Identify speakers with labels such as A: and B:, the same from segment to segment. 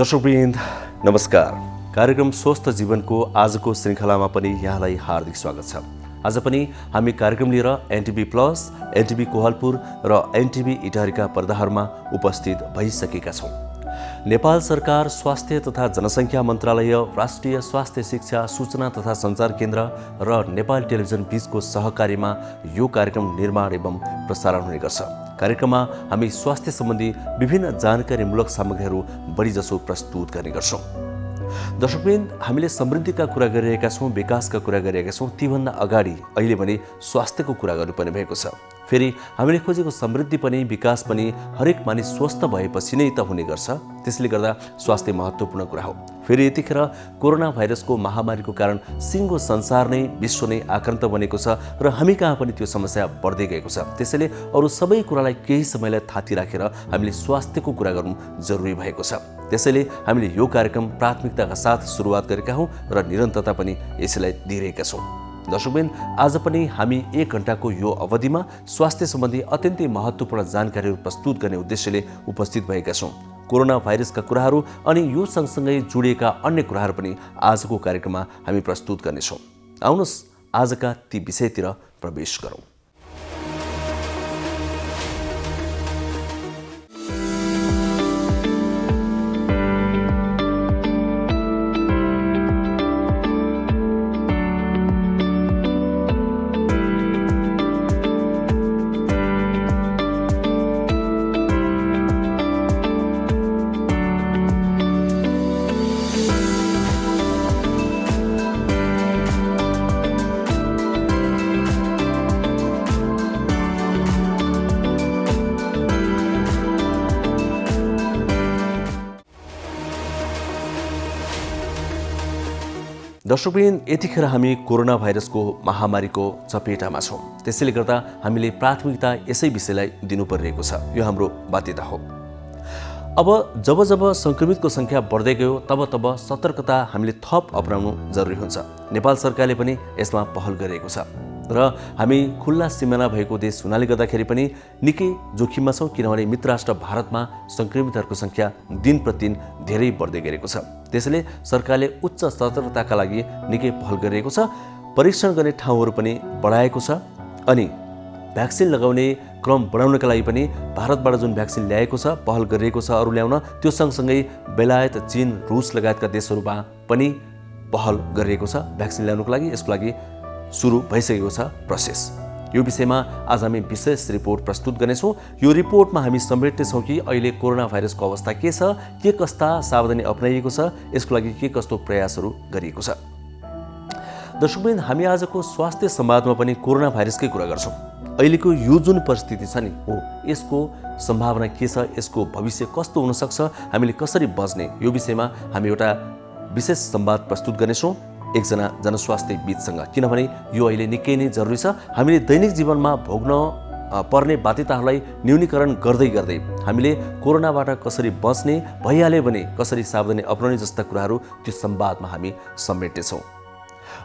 A: दर्शकवृन्द नमस्कार। कार्यक्रम स्वस्थ जीवनको आजको श्रृङ्खलामा पनि यहाँलाई हार्दिक स्वागत छ। आज पनि हामी कार्यक्रम लिएर एनटिभी प्लस, एनटिभी कोहलपुर र एनटिभी इटारीका पर्दाहरूमा उपस्थित भइसकेका छौँ। नेपाल सरकार स्वास्थ्य तथा जनसङ्ख्या मन्त्रालय, राष्ट्रिय स्वास्थ्य शिक्षा सूचना तथा सञ्चार केन्द्र र नेपाल टेलिभिजन बीचको सहकार्यमा यो कार्यक्रम निर्माण एवं प्रसारण हुने गर्छ। कार्यक्रममा हामी स्वास्थ्य सम्बन्धी विभिन्न जानकारीमूलक सामग्रीहरू बढीजसो प्रस्तुत गर्ने गर्छौँ। दर्शकवृन्द, हामीले समृद्धिका कुरा गरिरहेका छौँ, विकासका कुरा गरिरहेका छौँ। तीभन्दा अगाडि अहिले भने स्वास्थ्यको कुरा गर्नुपर्ने भएको छ। फेरि हामीले खोजेको समृद्धि पनि विकास पनि हरेक मानिस स्वस्थ भएपछि नै त हुने गर्छ। त्यसले गर्दा स्वास्थ्य महत्त्वपूर्ण कुरा हो। फेरि यतिखेर कोरोना भाइरसको महामारीको कारण सिङ्गो संसार नै विश्व नै आक्रान्त बनेको छ र हामी कहाँ पनि त्यो समस्या बढ्दै गएको छ। त्यसैले अरू सबै कुरालाई केही समयलाई थाती राखेर हामीले स्वास्थ्यको कुरा गर्नु जरुरी भएको छ। त्यसैले हामीले यो कार्यक्रम प्राथमिकताका साथ सुरुवात गरेका हौँ र निरन्तरता पनि यसैलाई दिइरहेका छौँ। दर्शकवृन्द, आज पनि हामी 1 घण्टाको यो अवधिमा स्वास्थ्य सम्बन्धी अत्यन्तै महत्त्वपूर्ण जानकारीहरू प्रस्तुत गर्ने उद्देश्यले उपस्थित भएका छौँ। कोरोना भाइरसका कुराहरू अनि यो सँगसँगै जोडिएका अन्य कुराहरू पनि आजको कार्यक्रममा हामी प्रस्तुत गर्नेछौँ। आउनुहोस् आजका ती विषयतिर प्रवेश गरौँ। दर्शकवृन्द, यतिखेर हामी कोरोना भाइरसको महामारीको चपेटामा छौँ। त्यसैले गर्दा हामीले प्राथमिकता यसै विषयलाई दिनु परिरहेको छ। यो हाम्रो बाध्यता हो। अब जब जब सङ्क्रमितको सङ्ख्या बढ्दै गयो तब सतर्कता हामीले थप अपनाउनु जरुरी हुन्छ। नेपाल सरकारले पनि यसमा पहल गरिरहेको छ र हामी खुल्ला सिमाना भएको देश हुनाले गर्दाखेरि पनि निकै जोखिममा छौँ, किनभने मित्र राष्ट्र भारतमा सङ्क्रमितहरूको सङ्ख्या दिन प्रतिदिन धेरै बढ्दै गएको छ। त्यसैले सरकारले उच्च सतर्कताका लागि निकै पहल गरिरहेको छ। परीक्षण गर्ने ठाउँहरू पनि बढाएको छ अनि भ्याक्सिन लगाउने क्रम बढाउनका लागि पनि भारतबाट जुन भ्याक्सिन ल्याएको छ, पहल गरिरहेको छ अरू ल्याउन, त्यो सँगसँगै बेलायत, चीन, रुस लगायतका देशहरूमा पनि पहल गरिरहेको छ भ्याक्सिन ल्याउनको लागि। यसको लागि सुरु भइसकेको छ प्रोसेस। यो विषयमा आज हामी विशेष रिपोर्ट प्रस्तुत गर्नेछौँ। यो रिपोर्टमा हामी समेट्नेछौँ कि अहिले कोरोना भाइरसको अवस्था के छ, के कस्ता सावधानी अपनाइएको छ, यसको लागि के कस्तो प्रयासहरू गरिएको छ। दर्शकवृन्द, हामी आजको स्वास्थ्य संवादमा पनि कोरोना भाइरसकै कुरा गर्छौँ। अहिलेको यो जुन परिस्थिति छ नि हो, यसको सम्भावना के छ, यसको भविष्य कस्तो हुनसक्छ, हामीले कसरी बच्ने, यो विषयमा हामी एउटा विशेष संवाद प्रस्तुत गर्नेछौँ एकजना जनस्वास्थ्यविदसँग। किनभने यो अहिले निकै नै जरुरी छ। हामीले दैनिक जीवनमा भोग्न पर्ने बाध्यताहरूलाई न्यूनीकरण गर्दै गर्दै हामीले कोरोनाबाट कसरी बच्ने, भइहाल्यो भने कसरी सावधानी अपनाउने जस्ता कुराहरू त्यो संवादमा हामी समेट्नेछौँ।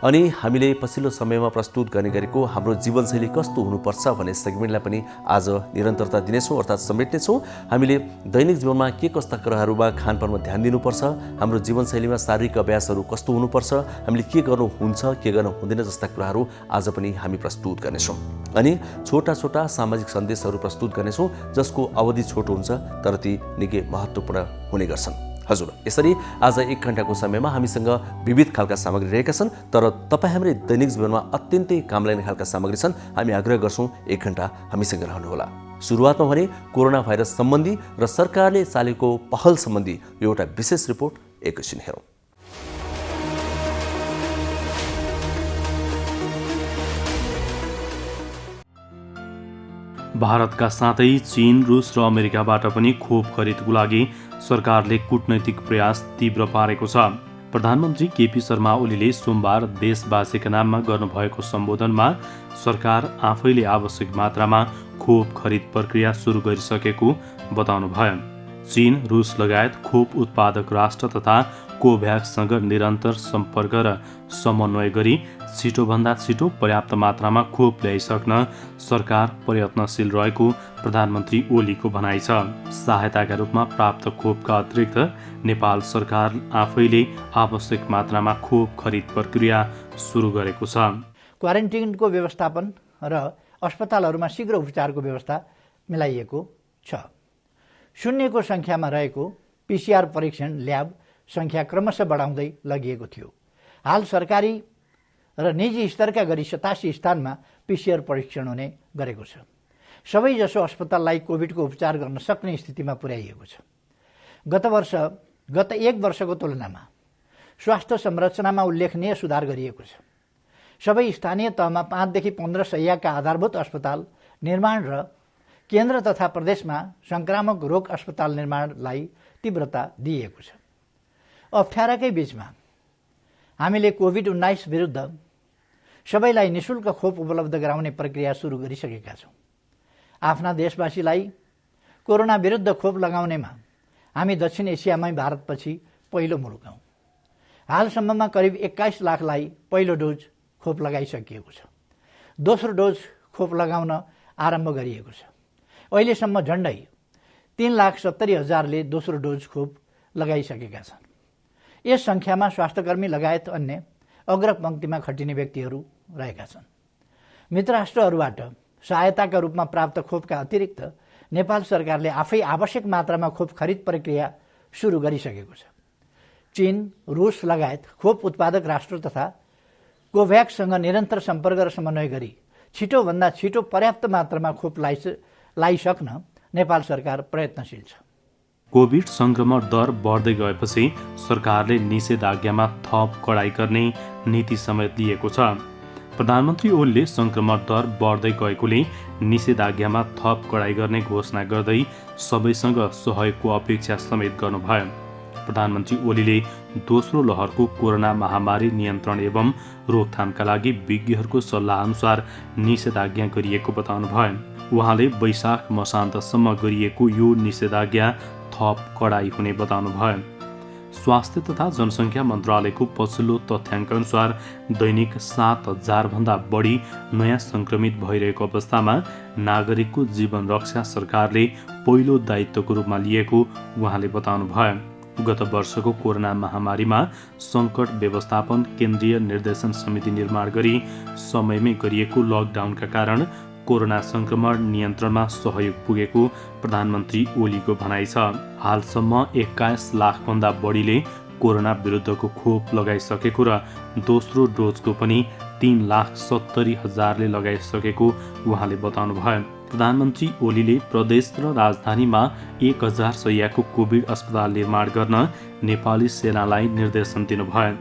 A: अनि हामीले पछिल्लो समयमा प्रस्तुत गर्ने गरेको हाम्रो जीवनशैली कस्तो हुनुपर्छ भन्ने सेगमेन्टलाई पनि आज निरन्तरता दिनेछौँ अर्थात् समेट्नेछौँ। हामीले दैनिक जीवनमा के कस्ता कुराहरूमा खानपानमा ध्यान दिनुपर्छ, हाम्रो जीवनशैलीमा शारीरिक अभ्यासहरू कस्तो हुनुपर्छ, हामीले के गर्नु हुन्छ, के गर्नु हुँदैन जस्ता कुराहरू आज पनि हामी प्रस्तुत गर्नेछौँ। अनि छोटा छोटा सामाजिक सन्देशहरू प्रस्तुत गर्नेछौँ जसको अवधि छोटो हुन्छ तर ती निकै महत्त्वपूर्ण हुने गर्छन्। हजुर, यसरी आज 1 घण्टाको समयमा हामीसँग विविध खालका सामग्री रहेका छन्, तर तपाईँ हाम्रो दैनिक जीवनमा अत्यन्तै काम लाग्ने खालका सामग्री छन्। हामी आग्रह गर्छौँ 1 घण्टा हामीसँग रहनुहोला। सुरुवातमा भने कोरोना भाइरस सम्बन्धी र सरकारले चालेको पहल सम्बन्धी यो एउटा विशेष रिपोर्ट एकैछिन हेरौँ।
B: भारतका साथै चीन, रुस र अमेरिकाबाट पनि खोप खरिदको लागि सरकारले कूटनैतिक प्रयास तीव्र पारेको छ। प्रधानमन्त्री केपी शर्मा ओलीले सोमबार देशवासीका नाममा गर्नुभएको सम्बोधनमा सरकार आफैले आवश्यक मात्रामा खोप खरिद प्रक्रिया सुरु गरिसकेको बताउनुभयो। चीन, रुस लगायत खोप उत्पादक राष्ट्र तथा कोभ्याक्ससँग निरन्तर सम्पर्क र समन्वय गरी छिटोभन्दा छिटो पर्याप्त मात्रामा खोप ल्याइसक्न सरकार प्रयत्नशील रहेको प्रधानमन्त्री ओलीको भनाइ छ। सहायताका रूपमा प्राप्त खोपका अतिरिक्त नेपाल सरकार आफैले आवश्यक मात्रामा खोप खरिद प्रक्रिया सुरु गरेको छ।
C: क्वारेन्टिनको व्यवस्थापन र अस्पतालहरूमा शीघ्र उपचारको व्यवस्था मिलाइएको छ। शून्यको सङ्ख्यामा रहेको पीसीआर परीक्षण ल्याब सङ्ख्या क्रमशः बढाउँदै लगिएको थियो। हाल सरकारी र निजी स्तरका गरी 87 स्थानमा पीसीआर परीक्षण हुने गरेको छ। सबैजसो अस्पताललाई कोभिडको उपचार गर्न सक्ने स्थितिमा पुर्याइएको छ। गत एक वर्षको तुलनामा स्वास्थ्य संरचनामा उल्लेखनीय सुधार गरिएको छ। सबै स्थानीय तहमा 5 देखि 15 शय्याका आधारभूत अस्पताल निर्माण र केन्द्र तथा प्रदेशमा संक्रामक रोग अस्पताल निर्माणलाई तीव्रता दिइएको छ। अप्ठ्याराकै बीचमा हामीले कोभिड-19 विरुद्ध सबैलाई निशुल्क खोप उपलब्ध गराउने प्रक्रिया सुरु गरिसकेका छौँ। आफ्ना देशवासीलाई कोरोना विरुद्ध खोप लगाउनेमा हामी दक्षिण एसियामै भारतपछि पहिलो मुलुक हौँ। हालसम्ममा करिब 21 लाखलाई पहिलो डोज खोप लगाइसकिएको छ। दोस्रो डोज खोप लगाउन आरम्भ गरिएको छ। अहिलेसम्म झण्डै 3,70,000ले दोस्रो डोज खोप लगाइसकेका छन्। यस सङ्ख्यामा स्वास्थ्यकर्मी लगायत अन्य अग्रपङ्क्तिमा खटिने व्यक्तिहरू रहेका छन्। मित्र राष्ट्रहरूबाट सहायताका रूपमा प्राप्त खोपका अतिरिक्त नेपाल सरकारले आफै आवश्यक मात्रामा खोप खरिद प्रक्रिया सुरु गरिसकेको छ। चीन, रुस लगायत खोप उत्पादक राष्ट्र तथा कोभ्याक्ससँग निरन्तर सम्पर्क र समन्वय गरी छिटोभन्दा छिटो पर्याप्त मात्रामा खोप ल्याइसक्न नेपाल सरकार प्रयत्नशील छ।
B: कोभिड संक्रमण दर बढ्दै गएपछि सरकारले निषेधाज्ञामा थप कडाई गर्ने नीति समेत लिएको छ। प्रधानमन्त्री ओलीले संक्रमण दर बढ्दै गएकोले निषेधाज्ञामा थप कडाई गर्ने घोषणा गर्दै सबैसँग सहयोगको अपेक्षा समेत गर्नुभयो। प्रधानमन्त्री ओलीले दोस्रो लहरको कोरोना महामारी नियन्त्रण एवं रोकथामका लागि विज्ञहरूको सल्लाह अनुसार निषेधाज्ञा गरिएको बताउनुभयो। उहाँले वैशाख मसान्तसम्म गरिएको यो निषेधाज्ञा थप कडाई हुने बताउनुभयो। स्वास्थ्य तथा जनसङ्ख्या मन्त्रालयको पछिल्लो तथ्याङ्क अनुसार दैनिक 7,000 भन्दा बढी नयाँ सङ्क्रमित भइरहेको अवस्थामा नागरिकको जीवन रक्षा सरकारले पहिलो दायित्वको रूपमा लिएको उहाँले बताउनुभयो। गत वर्षको कोरोना महामारीमा सङ्कट व्यवस्थापन केन्द्रीय निर्देशन समिति निर्माण गरी समयमै गरिएको लकडाउनका कारण कोरोना संक्रमण नियन्त्रणमा सहयोग पुगेको प्रधानमन्त्री ओलीको भनाइ छ। हालसम्म 21 लाखभन्दा बढीले कोरोना विरुद्धको खोप लगाइसकेको र दोस्रो डोजको पनि 3,70,000ले लगाइसकेको उहाँले बताउनुभयो। प्रधानमन्त्री ओलीले प्रदेश र राजधानीमा 1,000 शय्याको कोभिड अस्पताल निर्माण गर्न नेपाली सेनालाई निर्देशन दिनुभयो।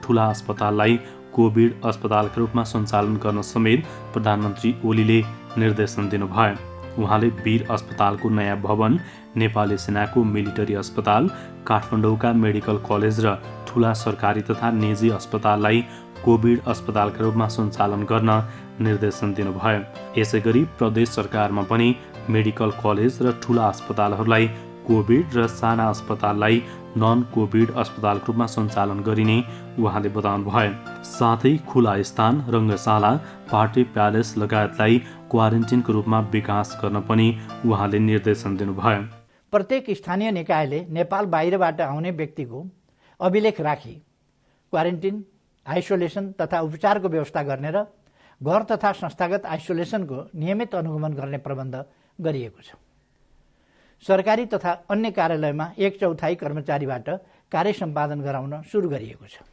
B: ठूला अस्पताललाई कोभिड अस्पतालका रूपमा सञ्चालन गर्न समेत प्रधानमन्त्री ओलीले निर्देशन दिनुभयो। उहाँले वीर अस्पतालको नयाँ भवन, नेपाली सेनाको मिलिटरी अस्पताल, काठमाडौँका मेडिकल कलेज र ठूला सरकारी तथा निजी अस्पताललाई कोभिड अस्पतालका रूपमा सञ्चालन गर्न निर्देशन दिनुभयो। यसैगरी प्रदेश सरकारमा पनि मेडिकल कलेज र ठूला अस्पतालहरूलाई कोभिड र साना अस्पताललाई नन कोभिड अस्पतालको रूपमा सञ्चालन गरिने उहाँले बताउनुभयो। साथै खुला स्थान, रङ्गशाला, पार्टी प्यालेस लगायतलाई क्वारेन्टिनको रूपमा विकास गर्न पनि उहाँले निर्देशन दिनुभयो।
C: प्रत्येक स्थानीय निकायले नेपाल बाहिरबाट आउने व्यक्तिको अभिलेख राखी क्वारेन्टिन, आइसोलेसन तथा उपचारको व्यवस्था गर्ने र घर तथा संस्थागत आइसोलेसनको नियमित अनुगमन गर्ने प्रबन्ध गरिएको छ। सरकारी तथा अन्य कार्यालयमा 1/4 कर्मचारीबाट कार्य सम्पादन गराउन सुरु गरिएको छ।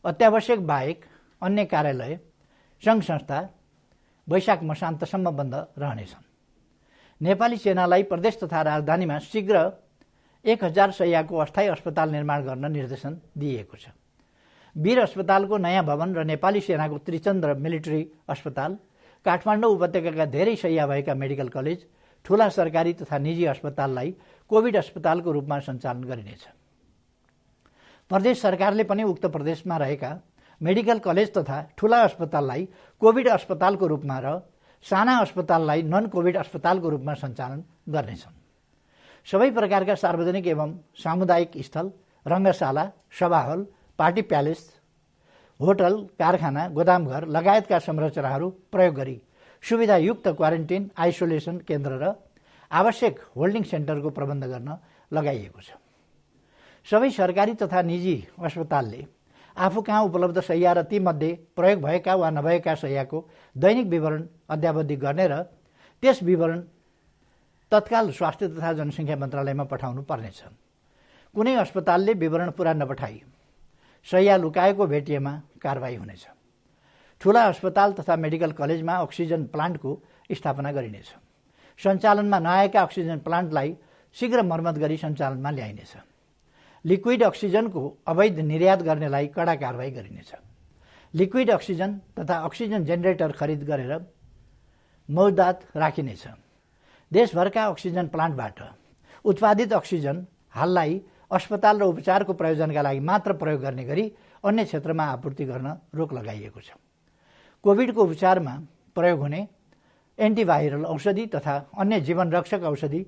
C: अत्यावश्यक बाहेक अन्य कार्यालय, सङ्घ संस्था वैशाख मसान्तसम्म बन्द रहनेछन्। नेपाली सेनालाई प्रदेश तथा राजधानीमा शीघ्र 1,000 शय्याको अस्थायी अस्पताल निर्माण गर्न निर्देशन दिइएको छ। वीर अस्पतालको नयाँ भवन र नेपाली सेनाको त्रिचन्द्र मिलिटरी अस्पताल, काठमाडौँ उपत्यकाका धेरै शय्या भएका मेडिकल कलेज, ठूला सरकारी तथा निजी अस्पताललाई कोभिड अस्पतालको रूपमा सञ्चालन गरिनेछ। प्रदेश सरकारले पनि उक्त प्रदेशमा रहेका मेडिकल कलेज तथा ठूला अस्पताललाई कोभिड अस्पतालको रूपमा र साना अस्पताललाई नन कोभिड अस्पतालको रूपमा सञ्चालन गर्नेछन्। सबै प्रकारका सार्वजनिक एवं सामुदायिक स्थल, रङ्गशाला, सभा हल, पार्टी प्यालेस, होटल, कारखाना, गोदामघर लगायतका संरचनाहरू प्रयोग गरी सुविधायुक्त क्वारेन्टिन, आइसोलेसन केन्द्र र आवश्यक होल्डिङ सेन्टरको प्रबन्ध गर्न लगाइएको छ। सबै सरकारी तथा निजी अस्पतालले आफू कहाँ उपलब्ध शैय्या र तीमध्ये प्रयोग भएका वा नभएका शैय्याको दैनिक विवरण अद्यावधि गर्ने र त्यस विवरण तत्काल स्वास्थ्य तथा जनसङ्ख्या मन्त्रालयमा पठाउनु पर्नेछ। कुनै अस्पतालले विवरण पुरा नपठाई शैय्या लुकाएको भेटिएमा कारबाही हुनेछ। ठूला अस्पताल तथा मेडिकल कलेजमा अक्सिजन प्लान्टको स्थापना गरिनेछ। सञ्चालनमा नआएका अक्सिजन प्लान्टलाई शीघ्र मर्मत गरी सञ्चालनमा ल्याइनेछ। लिक्विड अक्सिजनको अवैध निर्यात गर्नेलाई कडा कारबाही गरिनेछ। लिक्विड अक्सिजन तथा अक्सिजन जेनेरेटर खरिद गरेर मौजदात राखिनेछ। देशभरका अक्सिजन प्लान्टबाट उत्पादित अक्सिजन हाललाई अस्पताल र उपचारको प्रयोजनका लागि मात्र प्रयोग गर्ने गरी अन्य क्षेत्रमा आपूर्ति गर्न रोक लगाइएको छ। कोभिडको उपचारमा प्रयोग हुने एन्टिभाइरल औषधि तथा अन्य जीवनरक्षक औषधि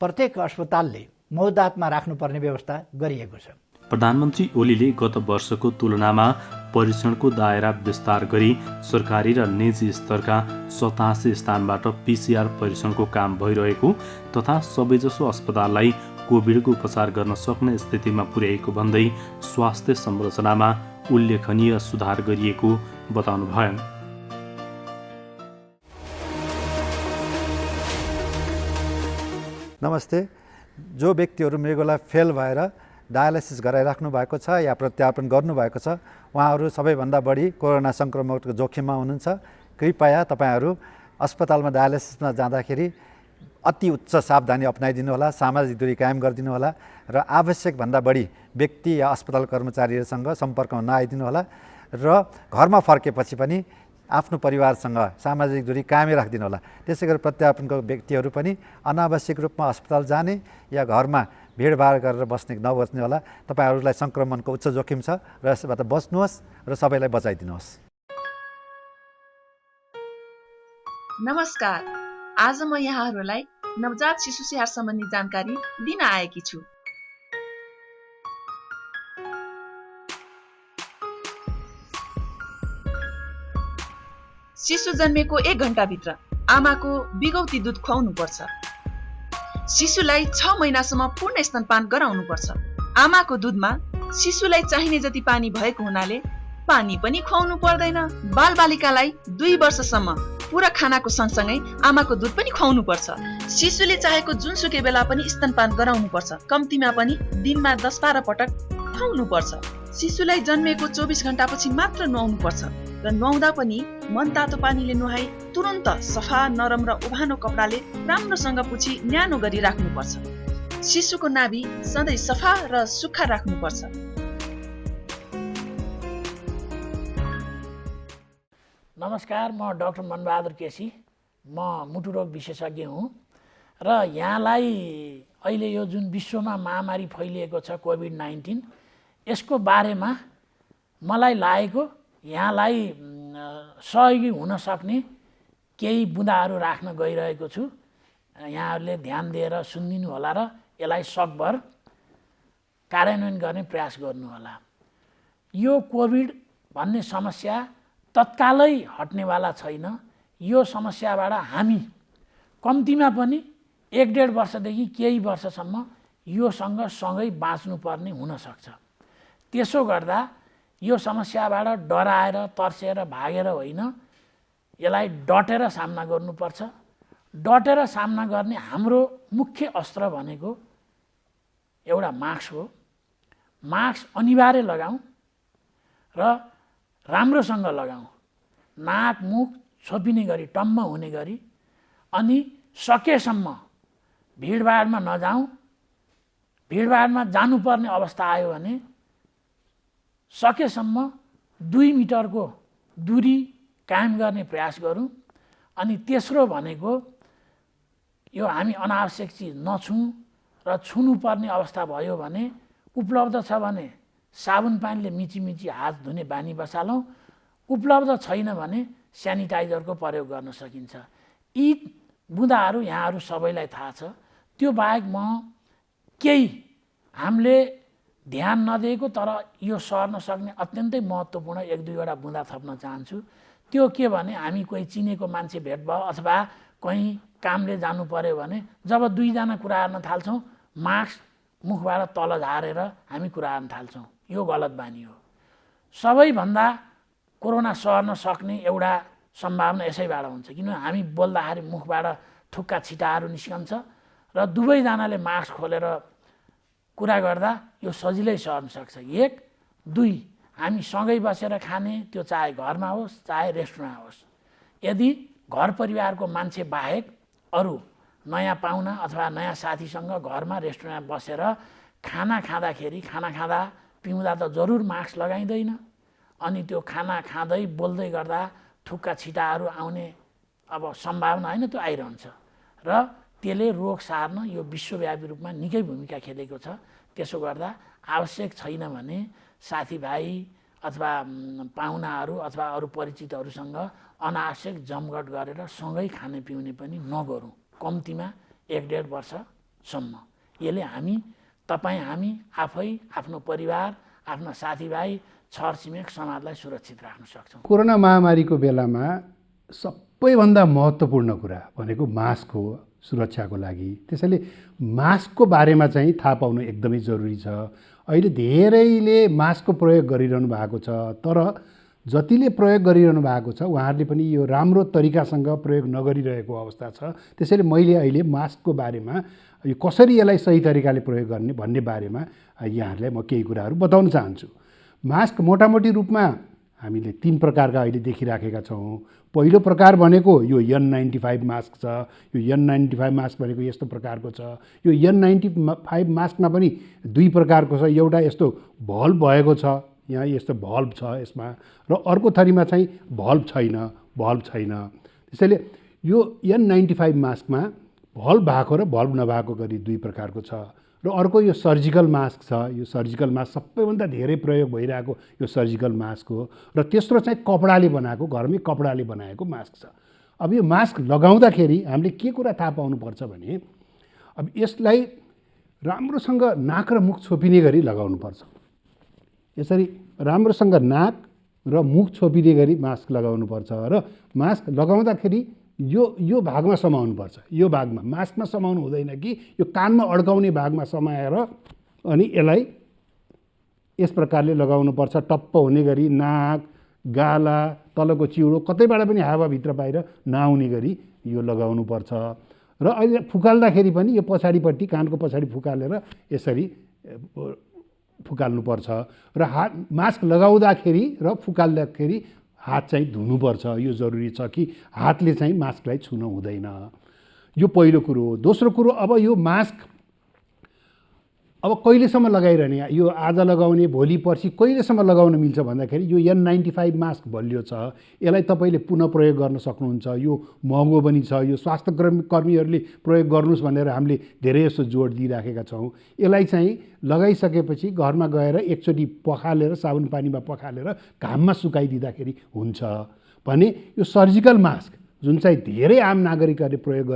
C: प्रत्येक अस्पतालले मौजदातमा राख्नुपर्ने व्यवस्था गरिएको छ।
B: प्रधानमन्त्री ओलीले गत वर्षको तुलनामा परीक्षणको दायरा विस्तार गरी सरकारी र निजी स्तरका 87 स्थानबाट PCR परीक्षणको काम भइरहेको तथा सबैजसो अस्पताललाई कोभिडको उपचार गर्न सक्ने स्थितिमा पुर्याएको भन्दै स्वास्थ्य संरचनामा उल्लेखनीय सुधार गरिएको बताउनुभयो।
D: नमस्ते। जो व्यक्तिहरू मृगोलाई फेल भएर डायलाइसिस गराइराख्नु भएको छ या प्रत्यारोपण गर्नुभएको छ उहाँहरू सबैभन्दा बढी कोरोना सङ्क्रमणको जोखिममा हुनुहुन्छ। कृपया तपाईँहरू अस्पतालमा डायलाइसिसमा जाँदाखेरि अति उच्च सावधानी अपनाइदिनु होला, सामाजिक दूरी कायम गरिदिनु होला र आवश्यकभन्दा बढी व्यक्ति या अस्पताल कर्मचारीहरूसँग सम्पर्कमा नआइदिनु होला र घरमा फर्केपछि पनि आफ्नो परिवारसँग सामाजिक दूरी कायमै राखिदिनु होला। त्यसै गरी प्रत्यारोपणको व्यक्तिहरू पनि अनावश्यक रूपमा अस्पताल जाने या घरमा भिडभाड गरेर नबस्ने होला। तपाईँहरूलाई सङ्क्रमणको उच्च जोखिम छ र यसबाट बच्नुहोस् र सबैलाई बचाइदिनुहोस्।
E: नमस्कार, आज म यहाँहरूलाई नवजात शिशु स्याहार सम्बन्धी जानकारी दिन आएकी छु। शिशु जन्मेको 1 घण्टाभित्र आमाको बिगौती दुध खुवाउनुपर्छ। शिशुलाई 6 महिनासम्म पूर्ण स्तनपान गराउनुपर्छ। आमाको दुधमा शिशुलाई चाहिने जति पानी भएको हुनाले पानी पनि खुवाउनु पर्दैन। बालबालिकालाई 2 वर्षसम्म पूरा खानाको सँगसँगै आमाको दुध पनि खुवाउनु पर्छ। शिशुले चाहेको जुनसुकै बेला पनि स्तनपान गराउनु पर्छ। कम्तीमा पनि दिनमा 10-12 पटक खुवाउनु पर्छ। शिशुलाई जन्मेको 24 घण्टापछि मात्र नुहाउनु पर्छ र नुहाउँदा पनि मनतातो पानीले नुहाई तुरन्त सफा, नरम र उभानो कपडाले राम्रोसँग पुछी न्यानो गरी राख्नुपर्छ। शिशुको नाभि सधैँ सफा र सुक्खा राख्नुपर्छ।
F: नमस्कार, म डाक्टर मनबहादुर केसी, म मुटु रोग विशेषज्ञ हुँ र यहाँलाई अहिले यो जुन विश्वमा महामारी फैलिएको छ कोभिड-19 यसको बारेमा मलाई लागेको यहाँलाई सहयोगी हुन सक्ने केही बुँदाहरू राख्न गइरहेको छु। यहाँहरूले ध्यान दिएर सुनिदिनु होला र यसलाई सकभर कार्यान्वयन गर्ने प्रयास गर्नुहोला। यो कोभिड भन्ने समस्या तत्कालै हट्नेवाला छैन। यो समस्याबाट हामी कम्तीमा पनि 1-1.5 वर्षदेखि केही वर्षसम्म योसँग सँगै बाँच्नुपर्ने हुनसक्छ। त्यसो गर्दा यो समस्याबाट डराएर तर्सेर भागेर होइन, यसलाई डटेर सामना गर्नुपर्छ। डटेर सामना गर्ने हाम्रो मुख्य अस्त्र भनेको एउटा मास्क हो। मास्क अनिवार्य लगाऊँ र राम्रोसँग लगाऊँ, नाक मुख छोपिने गरी, टम्म हुने गरी, अनि सकेसम्म भिडभाडमा नजाउँ। भिडभाडमा जानुपर्ने अवस्था आयो भने सकेसम्म 2 मिटरको दूरी कायम गर्ने प्रयास गरौँ। अनि तेस्रो भनेको यो हामी अनावश्यक चिज नछौँ र छुनुपर्ने अवस्था भयो भने उपलब्ध छ भने साबुन पानीले मिची हात धुने बानी बसालौँ। उपलब्ध छैन भने सेनिटाइजरको प्रयोग गर्न सकिन्छ। यी बुँदाहरू यहाँहरू सबैलाई थाहा छ। त्यो बाहेक म केही हामीले ध्यान नदिएको तर यो सर्न सक्ने अत्यन्तै महत्त्वपूर्ण 1-2वटा बुँदा थप्न चाहन्छु। त्यो के भने हामी कोही चिनेको मान्छे भेट भयो अथवा कहीँ कामले जानु पर्यो भने जब 2 जना कुरा गर्न थाल्छौँ मास्क मुखबाट तल झारेर हामी कुरा गर्न थाल्छौँ। यो गलत बानी हो। सबैभन्दा कोरोना सर्न सक्ने एउटा सम्भावना यसैबाट हुन्छ, किन हामी बोल्दाखेरि मुखबाट थुक्का छिटाहरू निस्कन्छ र दुवैजनाले मास्क खोलेर कुरा गर्दा यो सजिलै सर्न सक्छ। 1, 2 हामी सँगै बसेर खाने, त्यो चाहे घरमा होस् चाहे रेस्टुरेन्टमा होस्। यदि घर परिवारको मान्छे बाहेक अरू नयाँ पाहुना अथवा नयाँ साथीसँग घरमा रेस्टुरेन्टमा बसेर खाना खाँदाखेरि खाना खाँदा पिउँदा त जरुर मास्क लगाइँदैन, अनि त्यो खाना खाँदै बोल्दै गर्दा थुक्का छिटाहरू आउने अब सम्भावना होइन, त्यो आइरहन्छ र त्यसले रोग सार्न यो विश्वव्यापी रूपमा निकै भूमिका खेलेको छ। त्यसो गर्दा आवश्यक छैन भने साथीभाइ अथवा पाहुनाहरू अथवा अरू परिचितहरूसँग अनावश्यक जमघट गरेर सँगै खाने पिउने पनि नगरौँ, कम्तीमा 1-1.5 वर्षसम्म। यसले हामी आफै, आफ्नो परिवार, आफ्ना साथीभाइ, छरछिमेक, समाजलाई सुरक्षित राख्न सक्छौँ।
G: कोरोना महामारीको बेलामा सबैभन्दा महत्त्वपूर्ण कुरा भनेको मास्क हो सुरक्षाको लागि। त्यसैले मास्कको बारेमा चाहिँ थाहा पाउनु एकदमै जरुरी छ। अहिले धेरैले मास्कको प्रयोग गरिरहनु भएको छ, तर जतिले प्रयोग गरिरहनु भएको छ उहाँहरूले पनि यो राम्रो तरिकासँग प्रयोग नगरिरहेको अवस्था छ। त्यसैले मैले अहिले मास्कको बारेमा यो कसरी यसलाई सही तरिकाले प्रयोग गर्ने भन्ने बारेमा यहाँहरूलाई म केही कुराहरू बताउन चाहन्छु। मास्क मोटामोटी रूपमा हामीले 3 प्रकारका अहिले देखिराखेका छौँ। पहिलो प्रकार भनेको यो N95 मास्क छ। यो N95 मास्क भनेको यस्तो प्रकारको छ। यो N95 मास्कमा पनि 2 प्रकारको छ। एउटा यस्तो भल्भ भएको छ, यहाँ यस्तो भल्भ छ यसमा, र अर्को थरीमा चाहिँ भल्भ छैन। त्यसैले यो N95 मास्कमा भल्भ भएको र भल्भ नभएको गरी 2 प्रकारको छ। र अर्को यो सर्जिकल मास्क छ। यो सर्जिकल मास्क सबैभन्दा धेरै प्रयोग भइरहेको यो सर्जिकल मास्क हो। र तेस्रो चाहिँ कपडाले बनाएको, घरमै कपडाले बनाएको मास्क छ। अब यो मास्क लगाउँदाखेरि हामीले के कुरा थाहा पाउनुपर्छ भने अब यसलाई राम्रोसँग नाक र मुख छोपिने गरी लगाउनुपर्छ। यसरी राम्रोसँग नाक र मुख छोपिने गरी मास्क लगाउनुपर्छ र मास्क लगाउँदाखेरि यो भागमा समाउनुपर्छ। यो भागमा मास्कमा समाउनु हुँदैन कि यो कानमा अड्काउने भागमा समाएर अनि यसलाई यस प्रकारले लगाउनुपर्छ। टप्प हुने गरी नाक, गाला, तलको चिउडो कतैबाट पनि हावाभित्र बाहिर नआउने गरी यो लगाउनुपर्छ। र अहिले फुकाल्दाखेरि पनि यो पछाडिपट्टि कानको पछाडि फुकालेर यसरी फुकाल्नुपर्छ। र मास्क लगाउँदाखेरि र फुकाल्दाखेरि हात चाहिँ धुनुपर्छ। यो जरुरी छ कि हातले चाहिँ मास्कलाई छुन हुँदैन। यो पहिलो कुरो हो। दोस्रो कुरो, अब यो मास्क अब कहिलेसम्म लगाइरहने, यो आज लगाउने, भोलि पर्सि कहिलेसम्म लगाउन मिल्छ भन्दाखेरि यो N95 मास्क बलियो छ। यसलाई तपाईँले पुनः प्रयोग गर्न सक्नुहुन्छ। यो महँगो पनि छ। यो स्वास्थ्य कर्मीहरूले प्रयोग गर्नुहोस् भनेर हामीले धेरै जस्तो जोड दिइराखेका छौँ। यसलाई चाहिँ लगाइसकेपछि घरमा गएर एकचोटि पखालेर साबुन पानीमा पखालेर घाममा सुकाइदिँदाखेरि हुन्छ भने यो सर्जिकल मास्क जुन चाहिँ धेरै आम नागरिकहरूले प्रयोग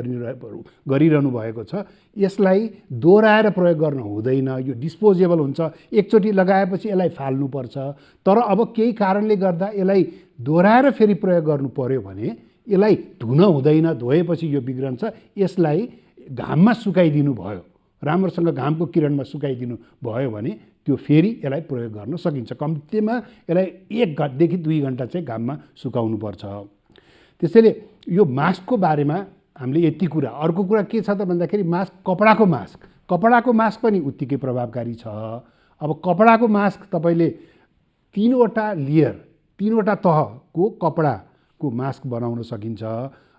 G: गरिरहनु भएको छ, यसलाई दोहोऱ्याएर प्रयोग गर्न हुँदैन। यो डिस्पोजेबल हुन्छ। एकचोटि लगाएपछि यसलाई फाल्नुपर्छ। तर अब केही कारणले गर्दा यसलाई दोहोऱ्याएर फेरि प्रयोग गर्नु पर्यो भने यसलाई धुन हुँदैन। धोएपछि यो बिग्रन्छ। यसलाई घाममा सुकाइदिनु भयो, राम्रोसँग घामको किरणमा सुकाइदिनु भयो भने त्यो फेरि यसलाई प्रयोग गर्न सकिन्छ। कम्तीमा यसलाई 1 घन्टादेखि 2 घन्टा चाहिँ घाममा सुकाउनुपर्छ। त्यसैले यो मास्कको बारेमा हामीले यति कुरा। अर्को कुरा के छ त भन्दाखेरि कपडाको मास्क पनि उत्तिकै प्रभावकारी छ। अब कपडाको मास्क तपाईँले 3वटा लेयर, 3वटा तहको कपडाको मास्क बनाउन सकिन्छ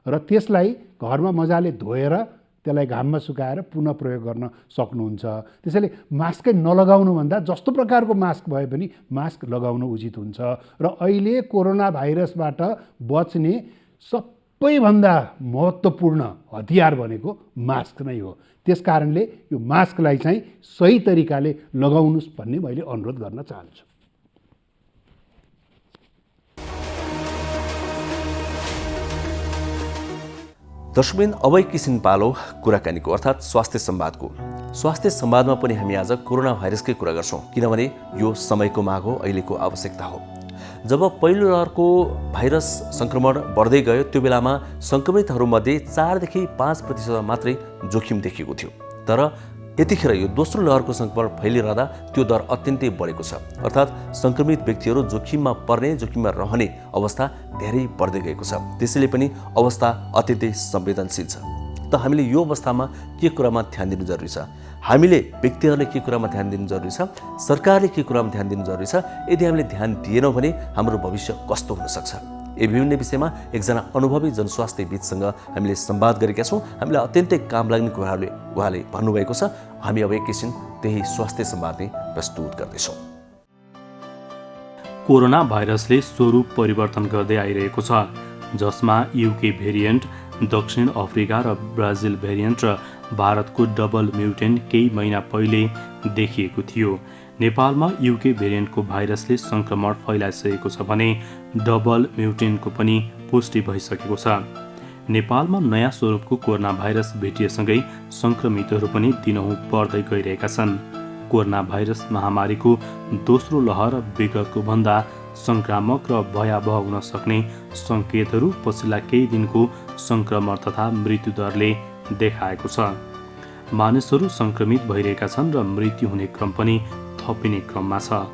G: र त्यसलाई घरमा मजाले धोएर त्यसलाई घाममा सुकाएर पुनः प्रयोग गर्न सक्नुहुन्छ। त्यसैले मास्कै नलगाउनुभन्दा जस्तो प्रकारको मास्क भए पनि मास्क लगाउनु उचित हुन्छ। र अहिले कोरोना भाइरसबाट बच्ने सबैभन्दा महत्त्वपूर्ण हतियार भनेको मास्क नै हो। त्यसकारणले यो मास्कलाई चाहिँ सही तरिकाले लगाउनुहोस् भन्ने मैले अनुरोध गर्न चाहन्छु।
A: दर्शकबिन अब एकैछिन पालो कुराकानीको अर्थात् स्वास्थ्य संवादको। स्वास्थ्य संवादमा पनि हामी आज कोरोना भाइरसकै कुरा गर्छौँ, किनभने यो समयको माग हो, अहिलेको आवश्यकता हो। जब पहिलो लहरको भाइरस सङ्क्रमण बढ्दै गयो त्यो बेलामा सङ्क्रमितहरूमध्ये 4 देखि 5% मात्रै जोखिम देखिएको थियो। तर यतिखेर यो दोस्रो लहरको सङ्क्रमण फैलिरहँदा त्यो दर अत्यन्तै बढेको छ। अर्थात् सङ्क्रमित व्यक्तिहरू जोखिममा पर्ने, जोखिममा रहने अवस्था धेरै बढ्दै गएको छ। त्यसैले पनि अवस्था अत्यन्तै संवेदनशील छ। त हामीले यो अवस्थामा के कुरामा ध्यान दिनु जरुरी छ? हामीले व्यक्तिहरूले के कुरामा ध्यान दिनु जरुरी छ? सरकारले के कुरामा ध्यान दिनु जरुरी छ? यदि हामीले ध्यान दिएनौँ भने हाम्रो भविष्य कस्तो हुन सक्छ? यी विभिन्न विषयमा एकजना अनुभवी जनस्वास्थ्यविदसँग हामीले संवाद गरेका छौँ। हामीलाई अत्यन्तै काम लाग्ने कुराहरूले उहाँले भन्नुभएको छ। हामी अब एकैछिन त्यही स्वास्थ्य संवाद नै प्रस्तुत गर्दैछौँ।
B: कोरोना भाइरसले स्वरूप परिवर्तन गर्दै आइरहेको छ, जसमा युके भेरिएन्ट, दक्षिण अफ्रिका र ब्राजिल भेरिएन्ट र भारतको डबल म्युटेन्ट केही महिना पहिले देखिएको थियो। नेपालमा युके भेरिएन्टको भाइरसले सङ्क्रमण फैलाइसकेको छ भने डबल म्युटेन्टको पनि पुष्टि भइसकेको छ। नेपालमा नयाँ स्वरूपको कोरोना भाइरस भेटिएसँगै सङ्क्रमितहरू पनि दिनहुँ बढ्दै गइरहेका छन्। कोरोना भाइरस महामारीको दोस्रो लहर विगतको भन्दा सङ्क्रामक र भयावह हुन सक्ने सङ्केतहरू पछिल्ला केही दिनको सङ्क्रमण तथा मृत्युदरले देखाएको छ। मानिसहरू सङ्क्रमित भइरहेका छन् र मृत्यु हुने क्रम पनि थपिने क्रममा छ।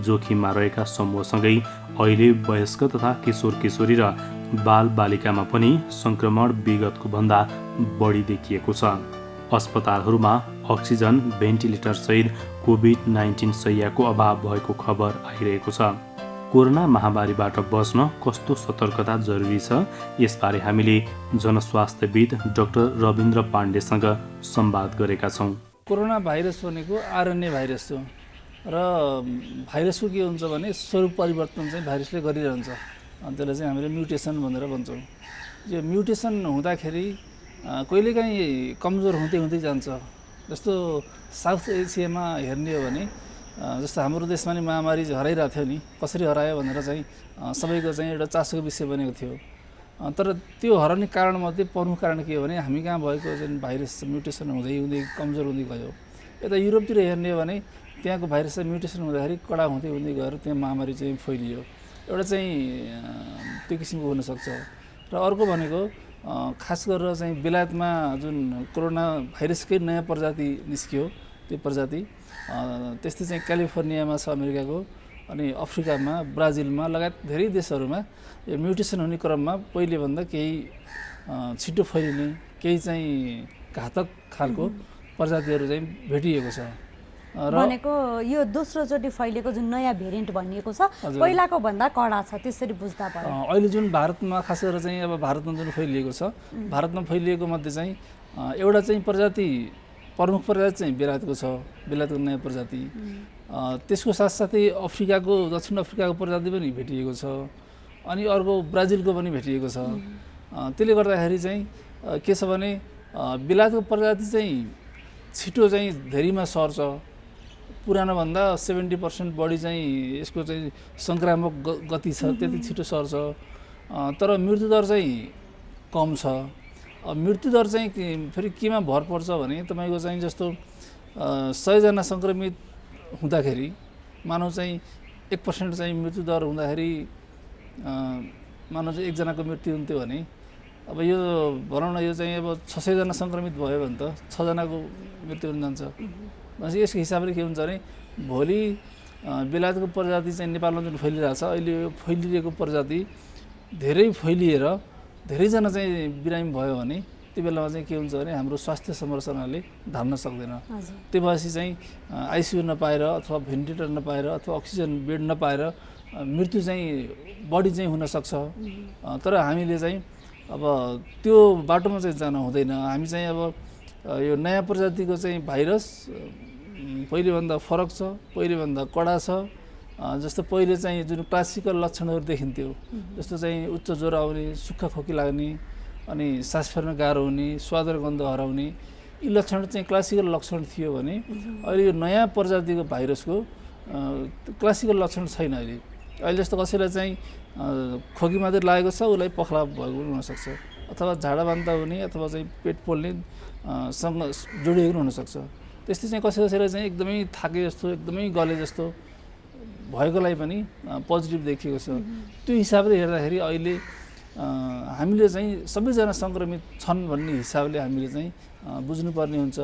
B: जोखिममा रहेका समूहसँगै अहिले वयस्क तथा किशोर किशोरी र बालबालिकामा पनि सङ्क्रमण विगतको भन्दा बढी देखिएको छ। अस्पतालहरूमा अक्सिजन, भेन्टिलेटर सहित कोभिड-19 शय्याको अभाव भएको खबर आइरहेको छ। कोरोना महामारीबाट बच्न कस्तो सतर्कता जरुरी छ, यसबारे हामीले जनस्वास्थ्यविद डाक्टर रविन्द्र पाण्डेसँग संवाद गरेका छौँ।
H: कोरोना भाइरस भनेको आरएनए भाइरस हो र भाइरसको के हुन्छ भने स्वरूप परिवर्तन चाहिँ भाइरसले गरिरहन्छ। त्यसलाई चाहिँ हामीले म्युटेसन भनेर भन्छौँ। यो म्युटेसन हुँदाखेरि कहिलेकाहीँ कमजोर हुँदै हुँदै जान्छ। जस्तो साउथ एसियामा हेर्ने हो भने जस्तो हाम्रो देशमा नि महामारी हराइरहेको थियो नि, कसरी हरायो भनेर चाहिँ सबैको चाहिँ एउटा चासोको विषय बनेको थियो। तर त्यो हराउने कारणमध्ये प्रमुख कारण के हो भने हामी कहाँ भएको जुन भाइरस म्युटेसन हुँदै हुँदै कमजोर हुँदै गयो। यता युरोपतिर हेर्ने हो भने त्यहाँको भाइरस म्युटेसन हुँदाखेरि कडा हुँदै हुँदै गएर त्यहाँ महामारी चाहिँ फैलियो। एउटा चाहिँ त्यो किसिमको हुनसक्छ। र अर्को भनेको खास गरेर चाहिँ बेलायतमा जुन कोरोना भाइरसकै नयाँ प्रजाति निस्कियो, त्यो प्रजाति त्यस्तै चाहिँ क्यालिफोर्नियामा छ अमेरिकाको, अनि अफ्रिकामा, ब्राजिलमा लगायत धेरै देशहरूमा यो म्युटेसन हुने क्रममा पहिलेभन्दा केही छिटो फैलिने, केही चाहिँ घातक खालको प्रजातिहरू चाहिँ भेटिएको छ।
I: भनेको यो दोस्रोचोटि फैलेको जुन नयाँ भेरिएन्ट भनिएको छ पहिलाको भन्दा कडा छ, त्यसरी बुझ्दा भयो।
H: अहिले जुन भारतमा खास गरेर चाहिँ अब भारतमा जुन फैलिएको छ, भारतमा फैलिएको मध्ये चाहिँ एउटा चाहिँ प्रजाति, प्रमुख प्रजाति चाहिँ बेलायतको छ, बेलायतको नयाँ प्रजाति। त्यसको साथसाथै अफ्रिकाको, दक्षिण अफ्रिकाको प्रजाति पनि भेटिएको छ, अनि अर्को ब्राजिलको पनि भेटिएको छ। त्यसले गर्दाखेरि चाहिँ के छ भने बेलायतको प्रजाति चाहिँ छिटो चाहिँ धेरैमा सर्छ। पुरानोभन्दा 70% बढी चाहिँ यसको चाहिँ सङ्क्रामक गति छ, त्यति छिटो सर्छ। तर मृत्युदर चाहिँ कम छ। मृत्युदर चाहिँ फेरि केमा भर पर्छ भने तपाईँको चाहिँ जस्तो 100 जना सङ्क्रमित हुँदाखेरि मानव चाहिँ 1% चाहिँ मृत्युदर हुँदाखेरि मानव चाहिँ 1 जनाको मृत्यु हुन्थ्यो भने अब यो भनौँ न यो चाहिँ अब 600 जना सङ्क्रमित भयो भने त 6 जनाको मृत्यु हुन जान्छ। भनेपछि यसको हिसाबले के हुन्छ भने भोलि बेलायतको प्रजाति चाहिँ नेपालमा जुन फैलिरहेको छ, अहिले यो फैलिरहेको प्रजाति धेरै फैलिएर धेरैजना चाहिँ बिरामी भयो भने त्यो बेलामा चाहिँ के हुन्छ भने हाम्रो स्वास्थ्य संरचनाले धान्न सक्दैन। त्यो भएपछि चाहिँ आइसियु नपाएर अथवा भेन्टिलेटर नपाएर अथवा अक्सिजन बेड नपाएर मृत्यु चाहिँ बढी चाहिँ हुनसक्छ। तर हामीले चाहिँ अब त्यो बाटोमा चाहिँ जान हुँदैन। हामी चाहिँ अब यो नयाँ प्रजातिको चाहिँ भाइरस पहिलेभन्दा फरक छ, पहिलेभन्दा कडा छ। जस्तो पहिले चाहिँ जुन क्लासिकल लक्षणहरू देखिन्थ्यो, जस्तो चाहिँ उच्च ज्वरो आउने, सुक्खा खोकी लाग्ने, अनि सास फेर्न गाह्रो हुने, स्वाद र गन्ध हराउने, यी लक्षण चाहिँ क्लासिकल लक्षण थियो भने अहिले यो नयाँ प्रजातिको भाइरसको क्लासिकल लक्षण छैन। अहिले जस्तो कसैलाई चाहिँ खोकी मात्रै लागेको छ, उसलाई पखला भएको हुनसक्छ। अथवा झाडा बान्ता हुने अथवा चाहिँ पेट पोल्ने सँग जोडिएको हुनसक्छ। त्यस्तै चाहिँ कसैलाई चाहिँ एकदमै थाके जस्तो एकदमै गले जस्तो भएकोलाई पनि पोजिटिभ देखिएको छ। त्यो हिसाबले हेर्दाखेरि अहिले हामीले चाहिँ सबैजना सङ्क्रमित छन् भन्ने हिसाबले हामीले चाहिँ बुझ्नुपर्ने हुन्छ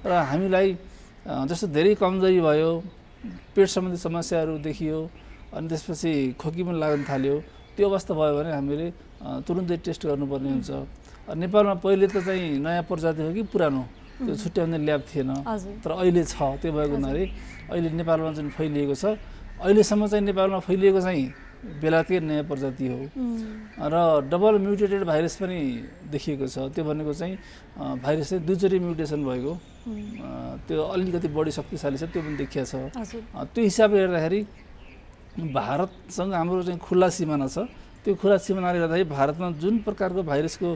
H: र हामीलाई जस्तो धेरै कमजोरी भयो, पेट सम्बन्धी समस्याहरू देखियो अनि त्यसपछि खोकी पनि लाग्न थाल्यो, त्यो अवस्था भयो भने हामीले तुरुन्तै टेस्ट गर्नुपर्ने हुन्छ। नेपालमा पहिले त चाहिँ नयाँ प्रजाति हो कि पुरानो त्यो छुट्याउने ल्याब थिएन, तर अहिले छ। त्यो भएको हुनाले अहिले नेपालमा जुन फैलिएको छ, अहिलेसम्म चाहिँ नेपालमा फैलिएको चाहिँ बेलायतकै नयाँ प्रजाति हो र डबल म्युटेटेड भाइरस पनि देखिएको छ। त्यो भनेको चाहिँ भाइरस चाहिँ दुईचोटि म्युटेसन भएको, त्यो अलिकति बढी शक्तिशाली छ, त्यो पनि देखिएको छ। त्यो हिसाबले हेर्दाखेरि भारतसँग हाम्रो चाहिँ खुल्ला सिमाना छ। त्यो खुल्ला सिमानाले गर्दाखेरि भारतमा जुन प्रकारको भाइरसको